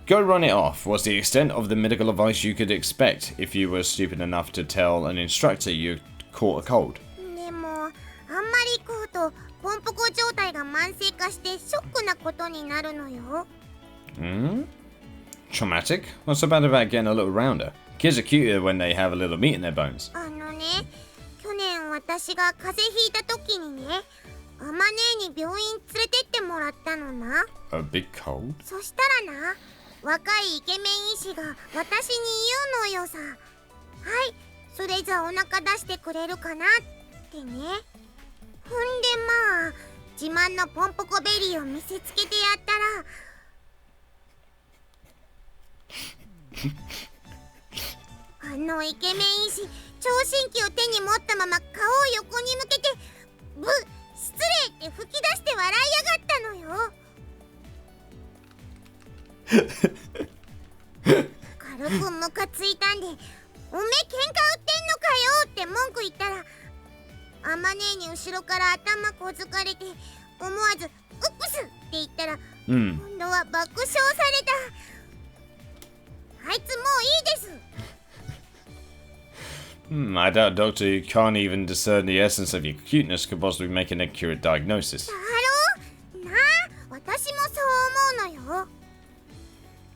S1: Go run it off was the extent of the medical advice you could expect if you were stupid enough to tell an instructor you caught a cold.
S2: でも、あんまり食うとポンポコ状態が慢性化してショックなことになるのよ。
S1: Traumatic? What's so bad about getting a little rounder? Kids are cuter when they have a little meat in their bones.
S2: 去年私が風邪ひいた時にね、あまねえに病院連れてってもらったのな。
S1: A big cold?
S2: そしたらな、若いイケメン医師が私に言うのよさ。はい、それじゃお腹出してくれるかなってね。ほんでまあ、自慢のポンポコベリーを見せつけてやったらあのイケメン医師、聴診器を手に持ったまま顔を横に向けてブッ、失礼って吹き出して笑いやがったのよ。軽くムカついたんで、おめえ喧嘩売ってんのかよって文句言ったら、あまねえに後ろから頭こづかれて、思わずウップスって言ったら、今度は爆笑された。あいつもういいです。
S1: I doubt a doctor who can't even discern the essence of your cuteness could possibly make an accurate diagnosis.
S2: だろ？なあ、私もそう思うのよ。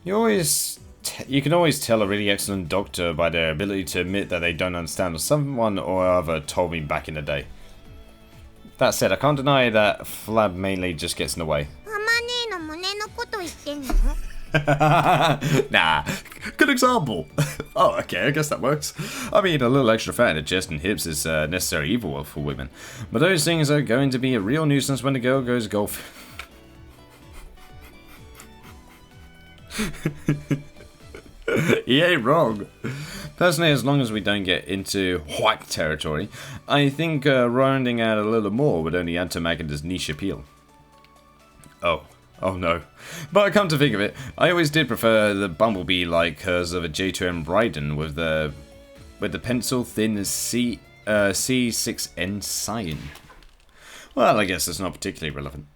S1: You can always tell a really excellent doctor by their ability to admit that they don't understand what someone or other told me back in the day. That said, I can't deny that Flab mainly just gets in the way.
S2: あまねえの胸のこと言ってんの
S1: ？Nah, good example. Oh, okay, I guess that works. I mean, a little extra fat in the chest and hips is necessary evil for women. But those things are going to be a real nuisance when the girl goes golf. He ain't wrong. Personally, as long as we don't get into whack territory, I think rounding out a little more would only add to Makina's niche appeal. Oh no. But come to think of it, I always did prefer the bumblebee like hers of a J2M Raiden with the pencil thin C6N cyan. Well, I guess that's not particularly relevant.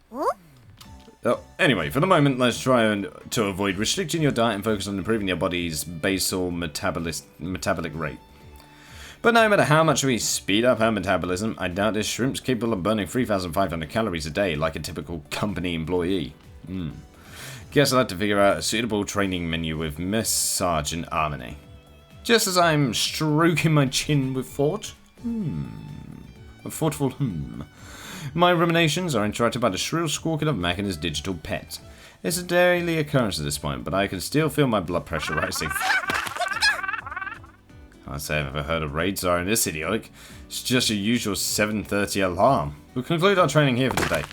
S1: Oh, anyway, for the moment, let's try to avoid restricting your diet and focus on improving your body's basal metabolic rate. But no matter how much we speed up our metabolism, I doubt this shrimp's capable of burning 3,500 calories a day like a typical company employee. Guess I'll have to figure out a suitable training menu with Miss Sergeant Armine. Just as I'm stroking my chin with thought. A thoughtful My ruminations are interrupted by the shrill squawking of Makina's digital pet. It's a daily occurrence at this point, but I can still feel my blood pressure rising. Can't say I've ever heard a raid siren this idiotic. It's just your usual 7:30 alarm. We'll conclude our training here for today.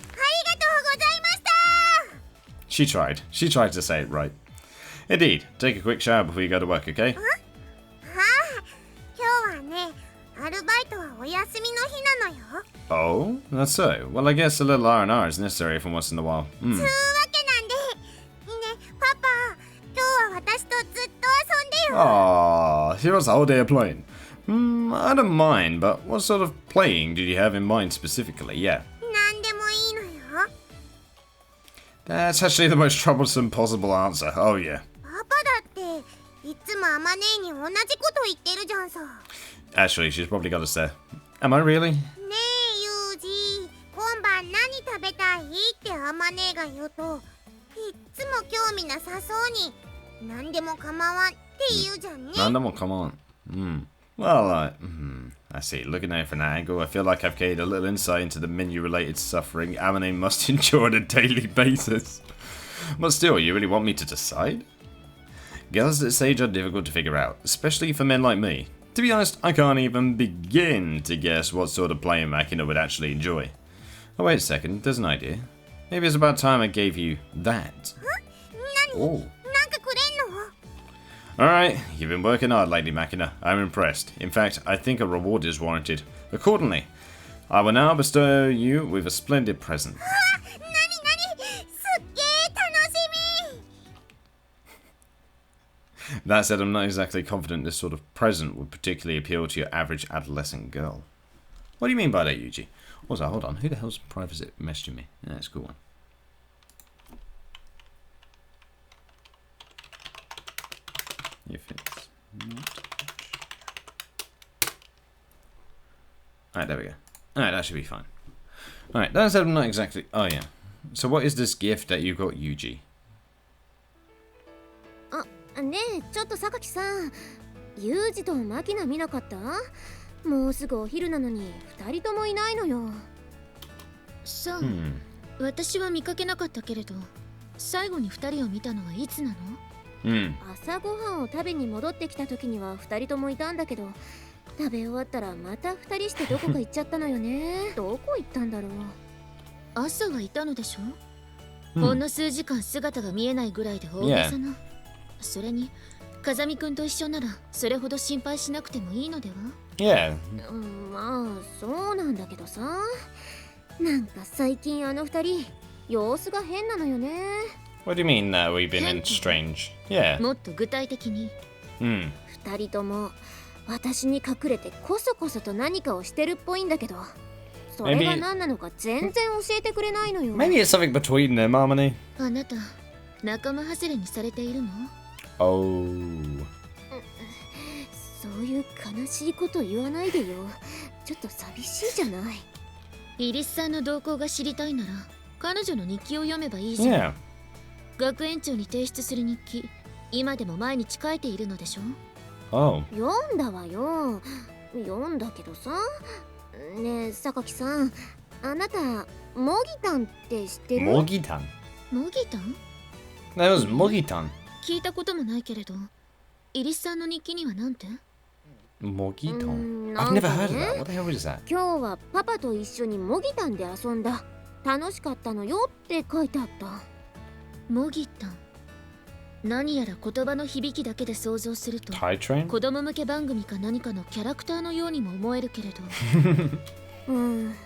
S1: She tried to say it right. Indeed, take a quick shower before you go to work, okay? Oh, that's so. Well, I guess a little R&R is necessary from once in a while. Aww, he was the whole day of playing. I don't mind, but what sort of playing did you have in mind specifically? Yeah. That's actually the most troublesome possible answer. Oh yeah. Actually, she's probably got us there. Am I really?
S2: つも興味なさそうに何でも構わんって言うじゃんね。
S1: 何でもcome on. Well, I see. Looking at it from that angle, I feel like I've gained a little insight into the menu-related suffering Amine must endure on a daily basis. But still, you really want me to decide? Girls at this age are difficult to figure out, especially for men like me. To be honest, I can't even begin to guess what sort of playing Makina would actually enjoy. Oh, wait a second, there's an idea. Maybe it's about time I gave you that. Oh. Alright, you've been working hard lately, Makina. I'm impressed. In fact, I think a reward is warranted. Accordingly, I will now bestow you with a splendid present. That said, I'm not exactly confident this sort of present would particularly appeal to your average adolescent girl. What do you mean by that, Yuji? Also, hold on, who the hell's private messaging me? Yeah, that's a cool one. If it's not... Alright, there we go. Alright, that should be fine. Alright, that said, I'm not exactly... Oh, yeah. So what is this gift that you got, Yuji?
S2: ねえ、ちょっと榊さん、ユージとマキナ見なかった？もうすぐお昼なのに2人ともいないのよ。
S4: さあ、私は見かけなかったけれど、最後に2人を見たのはいつなの？
S2: 朝ごはんを食べに戻ってきた時には2人ともいたんだけど、食べ終わったらまた2人してどこか行っちゃったのよね。どこ行ったんだろう。
S4: 朝はいたのでしょ？ほんの数時間姿が見えないぐらいで大げさな。それに風見くんと一緒ならそれほど心配しなくてもいいのでは？
S1: Yeah.
S2: まあそうなんだけどさ、なんか最近あの2人様子が変なのよね。
S1: What do you mean that we've been in strange? Yeah.
S4: もっと具体的に。
S2: 2人とも私に隠れてこそこそと何かをしてるっぽいんだけど、それが何なのか全然教えてくれないのよ。
S1: Maybe it's something between them, Harmony.
S4: あなた仲間外れにされているの？Oh.
S2: そういう悲しいこと言わないでよ。ちょっと寂しいじゃない。
S4: イリスさんの動向が知りたいなら彼女の日記を読めばいいじゃん。
S1: Yeah.
S4: 学園長に提出する日記、今でも毎日書いているのでしょ？
S1: Oh.
S2: 読んだわよ。読んだけどさ。ねえ榊さん、あなたモギタンって知ってる？
S1: モギタン？
S4: モギタン？
S1: That was モギタン。
S4: 聞いたこともないけれど、イリスさんの日記にはなんて？
S1: モギタン。I've never heard of that. What the hell is that?
S2: 今日はパパと一緒にモギタンで遊んだ。楽しかったのよって書いてあった。
S4: モギタン。何やら言葉の響きだけで想像すると、子供向け番組か何かのキャラクターのようにも思えるけれど。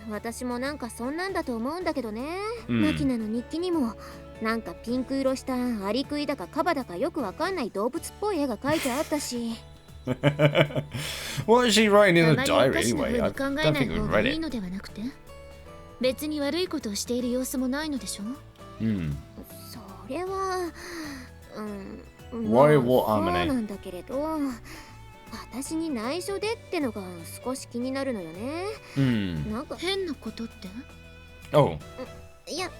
S2: 私もなんかそんなんだと思うんだけどね。マキナの日記にもなんかピンク色したアリクイだかカバだかよくわかんない動物っぽい絵が描いてあったし。
S1: What is she writing in the diary anyway? I
S4: 考え
S1: don't
S4: ない
S1: think
S4: 方
S1: we've
S4: が
S1: read
S4: いい
S1: it.
S4: のではなくて、別に悪いことをしている様子もないのでしょ？
S2: それは
S1: Why what
S2: そうなんだけれど、私に内緒でってのが少し気になるのよね。なんか
S4: 変なことって？
S1: Oh.
S2: いや、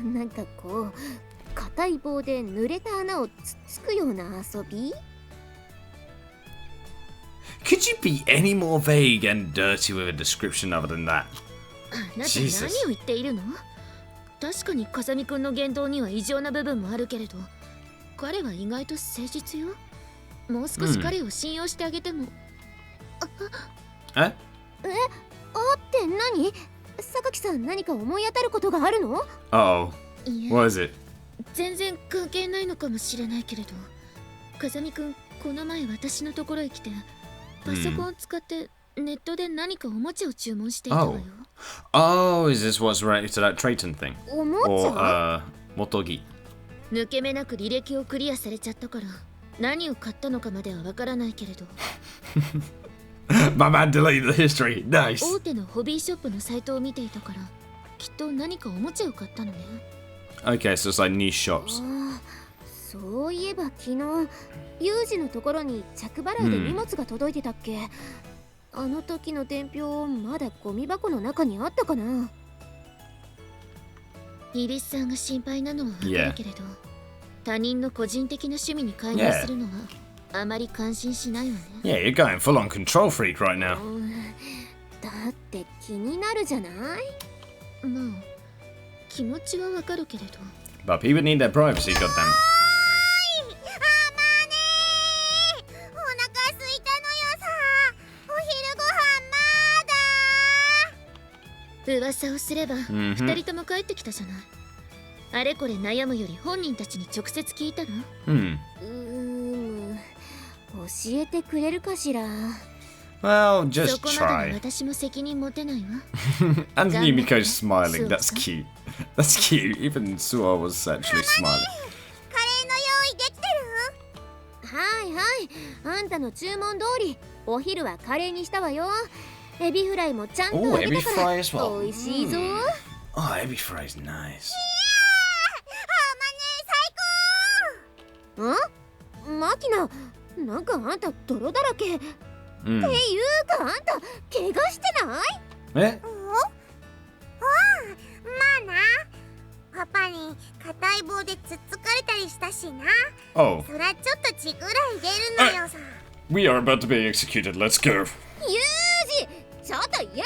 S2: なんかこう硬い棒で濡れた穴をつっつくような遊び。
S1: Could you be any more vague and dirty with a description other than that?
S4: あなた何を言っているの？確かに風見くんの言動には異常な部分もあるけれど、彼は意外と誠実よ。もう少し彼を信用してあげても。
S1: え？
S2: って何？榊さん何か思い当たることがあるの？
S1: Oh.
S4: いえ、
S1: What is it?
S4: 全然関係ないのかもしれないけれど、風見くんこの前私のところへ来て、パソコンを使ってネットで何かおもちゃを注文していたわよ。
S1: Oh, is this what's related to that Triton thing?
S2: おもちゃ？
S1: Or, モトギ。
S4: 抜け目なく履歴をクリアされちゃったから、何を買ったのかまではわからないけれど。
S1: My man deleted the history. Nice.
S4: 大手のホビーショップのサイトを見ていたから、きっと何かおもちゃを買ったのね。
S1: Okay, so it's like niche shops.
S2: そういえば昨日ユージのところに着払いで荷物が届いてたっけ？あの時の伝票まだゴミ箱の中にあったかな？イリスさんが心配なのはわかるけれど、他人の個人的な趣味に介入するのはあまり感心しないわね。
S1: Yeah, you're going full on control freak right now.
S2: だって気になるじゃない？まあ、気持ちはわかるけれど。
S1: But people need their privacy, goddammit.
S2: 噂をすれば、二人とも帰ってきたじゃない。あれこれ悩むより本人たちに直接聞いたの？教えてくれるかしら。
S1: Well, just
S2: そこまで
S1: try.
S2: 私も責任持てないわ。
S1: Anthony Miko's smiling. That's cute. That's cute. Even Suo was actually smiling.
S2: カレーの用意できてる？はいはい。あんたの注文通り、お昼はカレーにしたわよ。エビフライもちゃんと揚げたから美味しいぞ。
S1: Oh, ebi fry is nice.
S2: マキナ、なんかあんた泥だらけ。っていうかあんた怪我してない？
S1: え？
S2: まあな。パパに硬い棒でつっつかれたりしたしな。
S1: Oh.
S2: そらちょっと血ぐらい出るのよさ。
S1: We are about to be executed. Let's go.
S2: ユージ、ちょっとユージ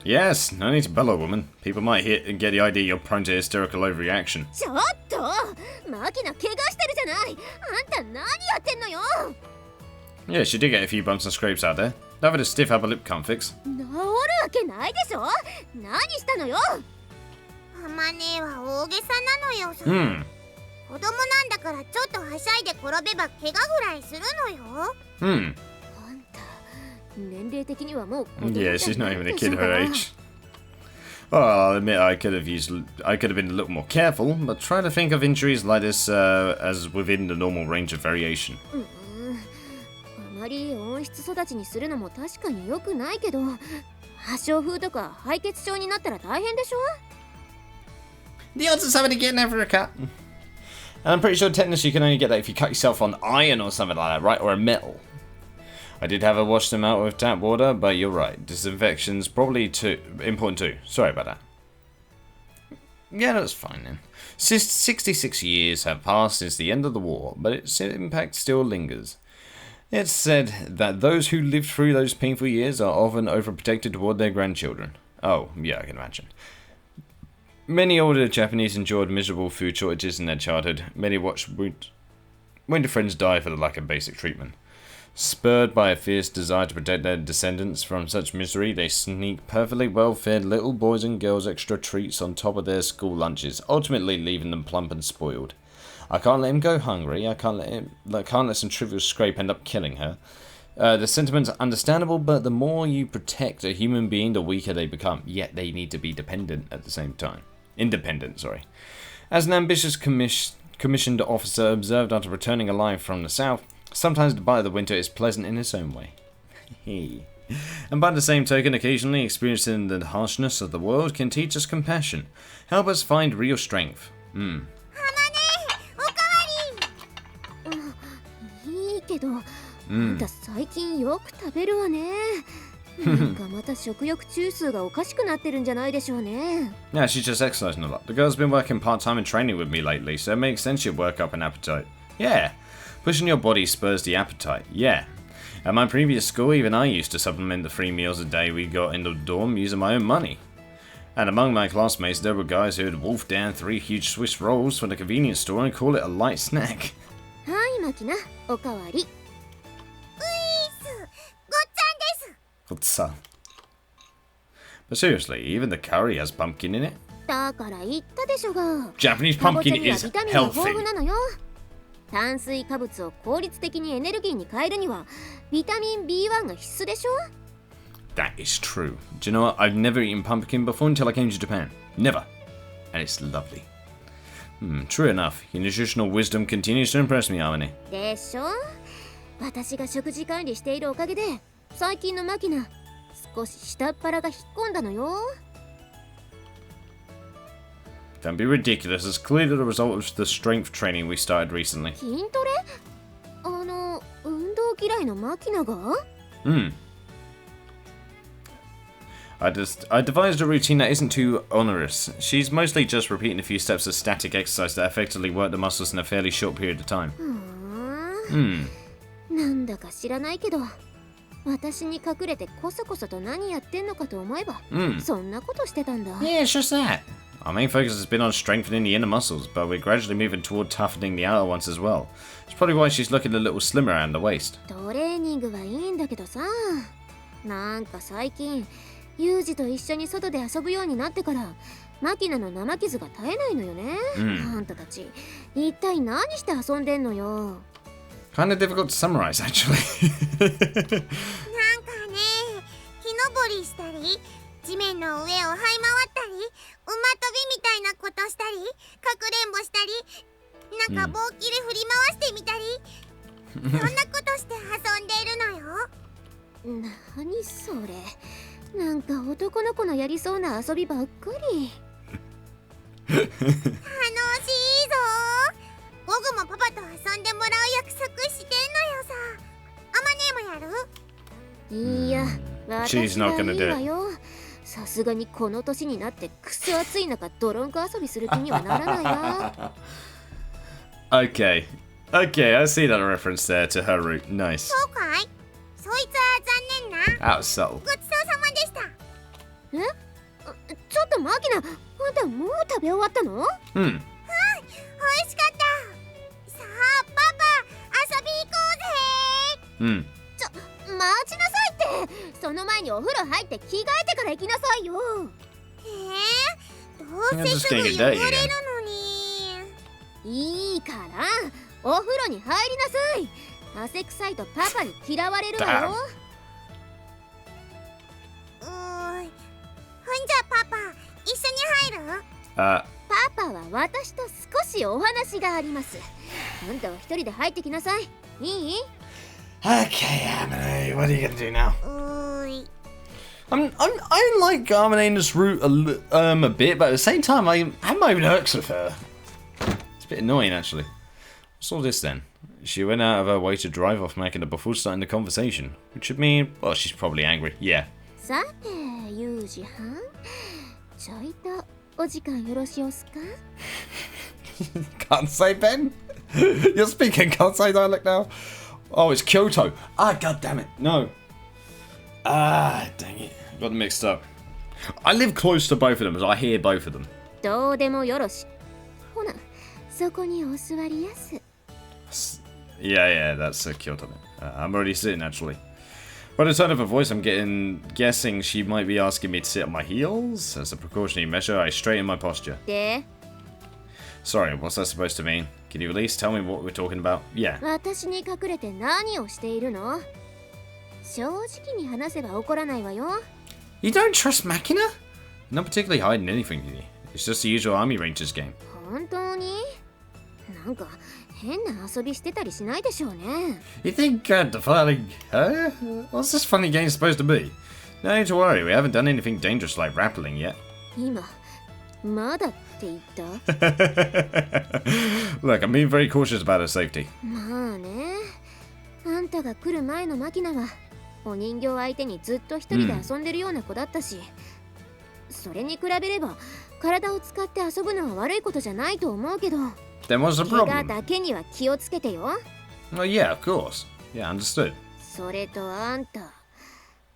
S1: ？Yes, no need to bellow, woman. People might get the idea you're prone to hysterical overreaction.
S2: ちょっとマキナ怪我してるじゃない。あんた何やってんのよ。
S1: Yeah, she did get a few bumps and scrapes out there. I've had a stiff upper lip comb fix.
S2: 治るわけないでしょ。何したのよ。ママ姉は大げさなのよさ。子供なんだからちょっとはしゃいで転べば怪我ぐらいするのよ。あんた年齢的にはもう子供じゃないでしょうか。
S1: Yeah, she's not even a kid her age. Well, I'll admit I could have been a little more careful, but try to think of injuries like this as within the normal range of variation.
S2: あまり温室育ちにするのも確かに良くないけど、破傷風とか敗血症になったら大変でしょ。
S1: The odds of somebody getting over a cut. And I'm pretty sure tetanus you can only get that if you cut yourself on iron or something like that, right? Or a metal. I did have her wash them out with tap water, but you're right. Disinfection's probably important too. Sorry about that. Yeah, that's fine then. 66 years have passed since the end of the war, but its impact still lingers. It's said that those who lived through those painful years are often overprotected toward their grandchildren. Oh, yeah, I can imagine. Many older Japanese endured miserable food shortages in their childhood. Many watched wounded friends die for the lack of basic treatment. Spurred by a fierce desire to protect their descendants from such misery, they sneak perfectly well-fed little boys and girls extra treats on top of their school lunches, ultimately leaving them plump and spoiled. I can't let him go hungry. I can't let some trivial scrape end up killing her. The sentiments are understandable, but the more you protect a human being, the weaker they become. Yet they need to be dependent at the same time. Independent, sorry. As an ambitious commissioned officer observed after returning alive from the south, sometimes the bite of the winter is pleasant in its own way. And by the same token, occasionally experiencing the harshness of the world can teach us compassion, help us find real strength.
S2: いいけど、あんた最近よく食べるわね。なんかまた食欲中枢がおかしくなってるんじゃないでしょうね。
S1: Yeah, she's just exercising a lot. The girl's been working part-time and training with me lately, so it makes sense she'd work up an appetite. Yeah, pushing your body spurs the appetite, yeah. At my previous school, even I used to supplement the 3 meals a day we got in the dorm using my own money. And among my classmates, there were guys who would wolf down 3 huge Swiss rolls from the convenience store and call it a light snack.
S2: はい、マキナ、おかわり。ういっす、ごっつぁんです。
S1: What's up? But seriously, even the curry has pumpkin in it.
S2: だから言ったでしょが。
S1: Japanese pumpkin is
S2: ビタミンが豊
S1: healthy.
S2: 富なのよ。炭水化物を効率的にエネルギーに変えるにはビタミン B1 が必須でしょ。
S1: That is true. Do you know what? I've never eaten pumpkin before until I came to Japan. Never. And it's lovely. True enough. Your nutritional wisdom continues to impress me, Harmony.
S2: でしょ。私が食事管理しているおかげで最近のマキナ少し下っ腹が引っ込んだのよ。
S1: Don't be ridiculous. It's clearly the result of the strength training we started recently.
S2: 筋トレ？運動嫌いのマキナが？
S1: I devised a routine that isn't too onerous. She's mostly just repeating a few steps of static exercise that effectively work the muscles in a fairly short period of time.
S2: なんだか知らないけど、私に隠れてこそこそと何やってんのかと思えば、そんなことしてたんだ。
S1: Yeah, it's just that. Our main focus has been on strengthening the inner muscles, but we're gradually moving toward toughening the outer ones as well. It's probably why she's looking a little slimmer around the waist.
S2: トレーニングはいいんだけどさ、なんか最近ユージと一緒に外で遊ぶようになってからマキナの生傷が絶えないのよね。あんたたち一体何して遊んでんのよ。
S1: Kind of difficult to summarize, actually.
S2: なんかね、木登りしたり、地面の上を這い回ったり、馬跳びみたいなことしたり、かくれんぼしたり、なんか棒切れ振り回してみたり、そんなことして遊んでいるのよ。何それ、なんか男の子のやりそうな遊びばっかり。楽しいぞ。僕もパパと遊んでもらう約束してんのよさ。アマネもやる？いや、私はいいわよ。さすがにこの年になってクソ暑い中ドロンコ遊びする気にはならないわ。
S1: Okay, I see that reference there to her route. Nice.
S2: そうかい？そいつは残念な。
S1: That was subtle.
S2: ごちそうさまでした。ちょっとマキナ、あんたもう食べ終わったの？美味しかった。さあパパ、遊び行こうぜ。待ちなさいって。その前にお風呂入って着替えてから行きなさいよ。どうせすぐ汚れるのに。いいからお風呂に入りなさい。汗臭いとパパに嫌われるわよ。ほんじゃパパ、一緒に入る？パパは私と少しお話があります。あんたは一人で入ってきなさい。いい？
S1: Okay, Amine, what are you gonna do now? I like Armina's route a bit, but at the same time, I'm even irks with her. It's a bit annoying, actually. What's all this then? She went out of her way to drive off Makina before starting the conversation, which would mean, well, she's probably angry. Yeah.
S2: さて、ユージはん、ちょいとお時間よろしおすか？
S1: Kansai, Ben? You're speaking Kansai dialect now? Oh, it's Kyoto. God damn it. No. Dang it. Got them mixed up. I live close to both of them, so I hear both of them.
S2: どうでもよろし。ほな、そこにお座りやす。
S1: Yeah, that's Kyoto. I'm already sitting, actually. By the tone of her voice, I'm guessing she might be asking me to sit on my heels. As a precautionary measure, I straighten my posture. Sorry, what's that supposed to mean? Can you at least tell me what we're talking about? Yeah.
S2: 私に隠れて何をしているの？正直に話せば怒らないわよ。
S1: You don't trust Makina? Not particularly hiding anything, do you? It's just the usual Army Rangers game.
S2: 本当に？なんか変な遊びしてたりしないでしょうね。
S1: You think defiling her? What's this funny game supposed to be? No need to worry, we haven't done anything dangerous like rappelling yet.
S2: 今、まだって言った？
S1: Look, I'm being very cautious about her safety.
S2: まあね。あんたが来る前のマキナはお人形相手にずっと一人で遊んでるような子だったし、それに比べれば体を使って遊ぶのは悪いことじゃないと思うけど。
S1: Then what's the problem?
S2: 怪我だけには気をつけてよ。
S1: Oh yeah, of course. Yeah, understood.
S2: それとあんた、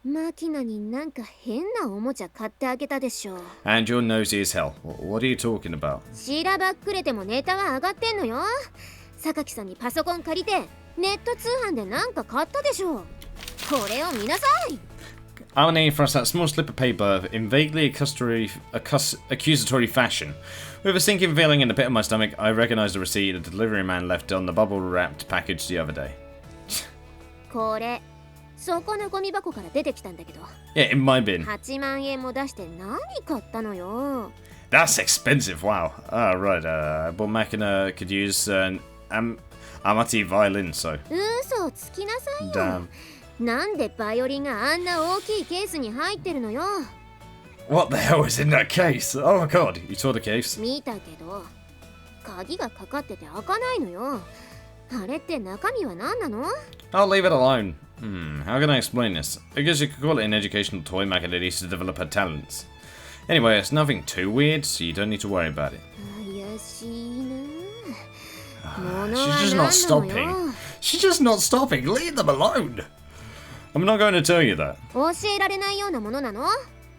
S2: マキナになんか変なおもちゃ買ってあげたでしょ。
S1: And you're nosy as hell. What are you talking about?
S2: しらばっくれてもネタは上がってんのよ。榊さんにパソコン借りてネット通販でなんか買ったでしょ。これを見なさい。
S1: Our name thrust that small slip of paper in vaguely accusatory fashion. With a sinking feeling in the pit of my stomach, I recognized the receipt the delivery man left on the bubble-wrapped package the other day.
S2: これ、そこのゴミ箱から出てきたんだけど。
S1: Yeah, in my bin.
S2: 8万円も出して何買ったのよ。
S1: That's expensive, wow. Right, I bought Makina could use an Amati violin, so...
S2: 嘘をつきなさいよ。
S1: Damn.
S2: なんでバイオリンがあんな大きいケースに入ってるのよ。
S1: What the hell is in that case? Oh my god, you saw the case?
S2: 見たけど、鍵がかかってて開かないのよ。あれって中身は何なの？
S1: I'll leave it alone. How can I explain this? I guess you could call it an educational toy Makina needs to develop her talents. Anyway, it's nothing too weird, so you don't need to worry about it. She's just not stopping. She's just not stopping. Leave them alone. I'm not going to tell you that.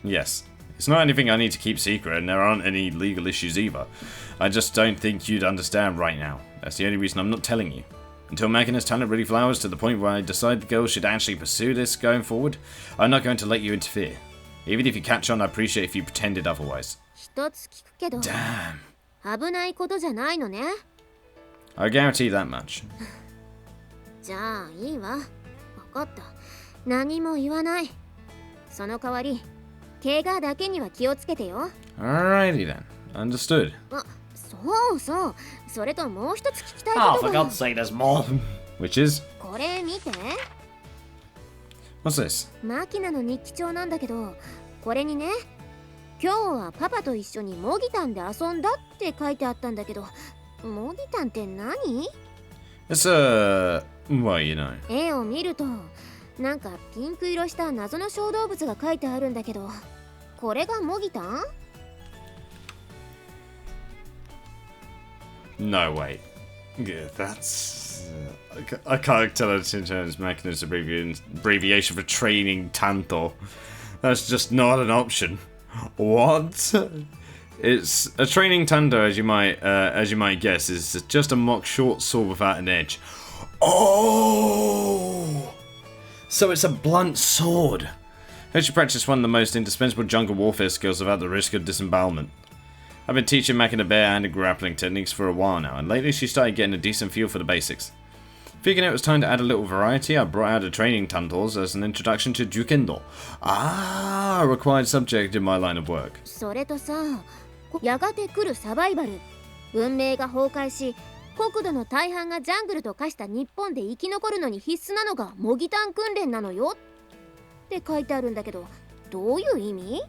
S1: Yes. It's not anything I need to keep secret, and there aren't any legal issues either. I just don't think you'd understand right now. That's the only reason I'm not telling you. Until Makina's talent really flowers to the point where I decide the girls should actually pursue this going forward, I'm not going to let you interfere. Even if you catch on, I appreciate if you pretended otherwise. Damn. I guarantee that much. Alrighty then. Understood. Oh, for God's sake, there's more. Which is? What's this?
S2: マキナの日記帳なんだけど、これにね、今日はパパと一緒にモギタンで遊んだって書いてあったんだけど、モギタンって何？
S1: It's well, you know.
S2: 絵を見ると、なんかピンク色した謎の小動物が書いてあるんだけど、これがモギタン？
S1: No, wait. Yeah, that's... I can't tell it in terms of Makina's abbreviation for training Tanto. That's just not an option. What? It's a training Tanto, as you might guess, is just a mock short sword without an edge. Oh! So it's a blunt sword. How should practice one of the most indispensable jungle warfare skills without the risk of disembowelment. I've been teaching Makina bare-handed grappling techniques for a while now, and lately she started getting a decent feel for the basics. Figuring it was time to add a little variety, I brought out a training Tantos as an introduction to Jukendo. A required subject in my line of work.
S2: それとさ、やがて来るサバイバル。文明が崩壊し、国土の大半がジャングルと化した日本で生き残るのに必須なのが模擬タン訓練なのよって書いてあるんだけど、どういう意味？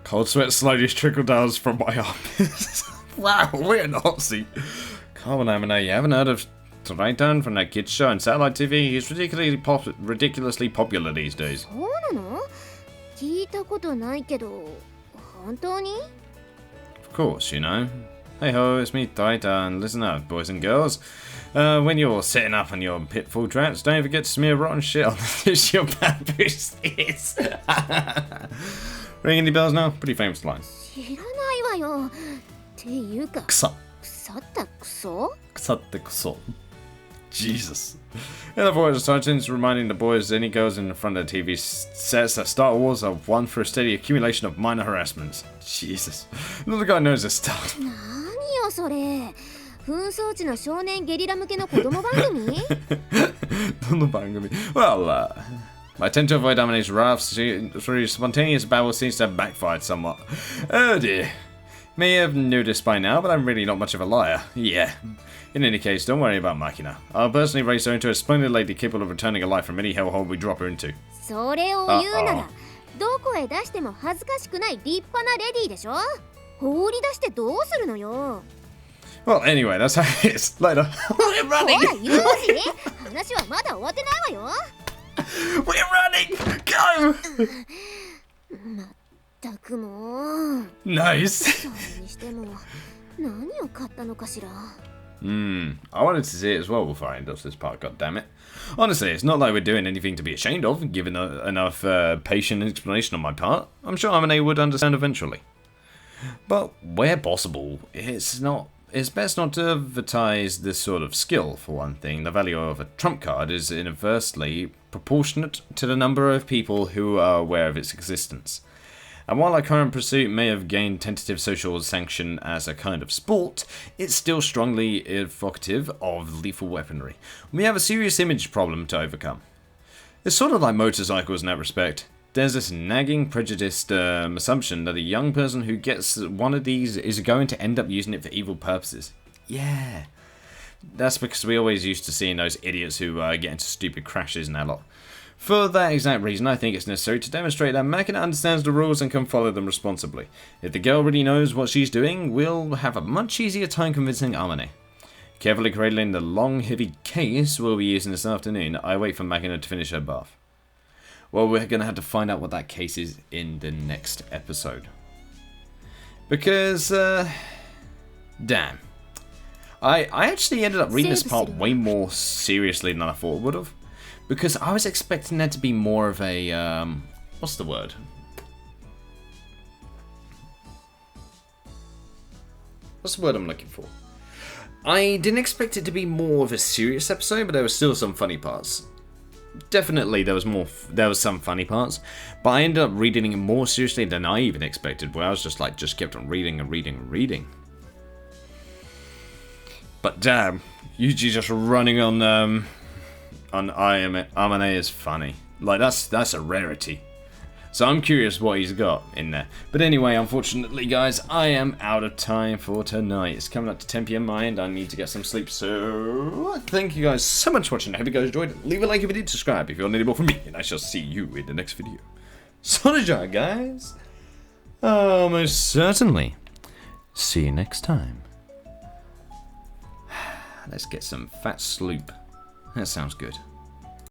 S1: Cold sweat slowly trickled down from my armpits. Wow, we're Nazi. Come on, Amina, you haven't heard of Sprite from that kid's show on satellite TV? He's ridiculously popular these days.
S2: そうなの？聞いたことないけど、本当に？
S1: Of course, you know. Hey ho, it's me, Titan. Listen up, boys and girls. When you're setting up on your pitfall traps, don't forget to smear rotten shit on the dish your bamboo sticks. Ring any bells now? Pretty famous line.
S2: 知らないわよ。っていうか、腐ったクソ？
S1: 腐ってクソ. Jesus. In other words, Sergeant's reminding the boys any girls in front of the TV sets that Star Wars are one for a steady accumulation of minor harassments. Jesus. Another guy knows his stuff.
S2: 何よそれ。紛争地の少年ゲリラ向けの子供番組？
S1: どの番組? Well, my attempt to avoid dominating rafts through spontaneous babble seems to have backfired somewhat. Oh dear. May have noticed by now, but I'm really not much of a liar. Yeah. In any case, don't worry about Makina. I'll personally raise her into a splendid lady capable of returning a life from any hellhole we drop her into.
S2: それを言うなら、どこへ出しても恥ずかしくない立派なレディーでしょ？放り出してどうするのよ？
S1: Well, anyway, that's how it is. Later. We're running!
S2: ほら、ユージ！話はまだ終わってないわよ！
S1: We're running! Go!
S2: まったくもう。
S1: Nice!
S2: それにしても、何を買ったのかしら？
S1: I wanted to see it as well before I end off this part, goddammit. Honestly, it's not like we're doing anything to be ashamed of, given enough patient explanation on my part. I'm sure Amine would understand eventually. But where possible, it's best not to advertise this sort of skill, for one thing. The value of a trump card is inversely proportionate to the number of people who are aware of its existence. And while our current pursuit may have gained tentative social sanction as a kind of sport, it's still strongly evocative of lethal weaponry. We have a serious image problem to overcome. It's sort of like motorcycles in that respect. There's this nagging prejudiced assumption that a young person who gets one of these is going to end up using it for evil purposes. Yeah. That's because we always used to seeing those idiots who get into stupid crashes and that lot. For that exact reason, I think it's necessary to demonstrate that Makina understands the rules and can follow them responsibly. If the girl really knows what she's doing, we'll have a much easier time convincing Amane. Carefully cradling the long, heavy case we'll be using this afternoon, I wait for Makina to finish her bath. Well, we're going to have to find out what that case is in the next episode. Because, damn. I actually ended up reading this part way more seriously than I thought it would have. Because I was expecting there to be more of a, what's the word? What's the word I'm looking for? I didn't expect it to be more of a serious episode, but there was still some funny parts. Definitely there was some funny parts, but I ended up reading it more seriously than I even expected, where I was just kept on reading and reading and reading. But damn, Yuuchi just running on Amane is funny. Like that's a rarity. So I'm curious what he's got in there. But anyway, unfortunately, guys, I am out of time for tonight. It's coming up to 10 PM my end. I need to get some sleep. So thank you guys so much for watching. I hope you guys enjoyed. Leave a like if you did. Subscribe if you want any more from me. And I shall see you in the next video. Sonaja, guys. Oh, most certainly. See you next time. Let's get some fat sloop. That sounds good.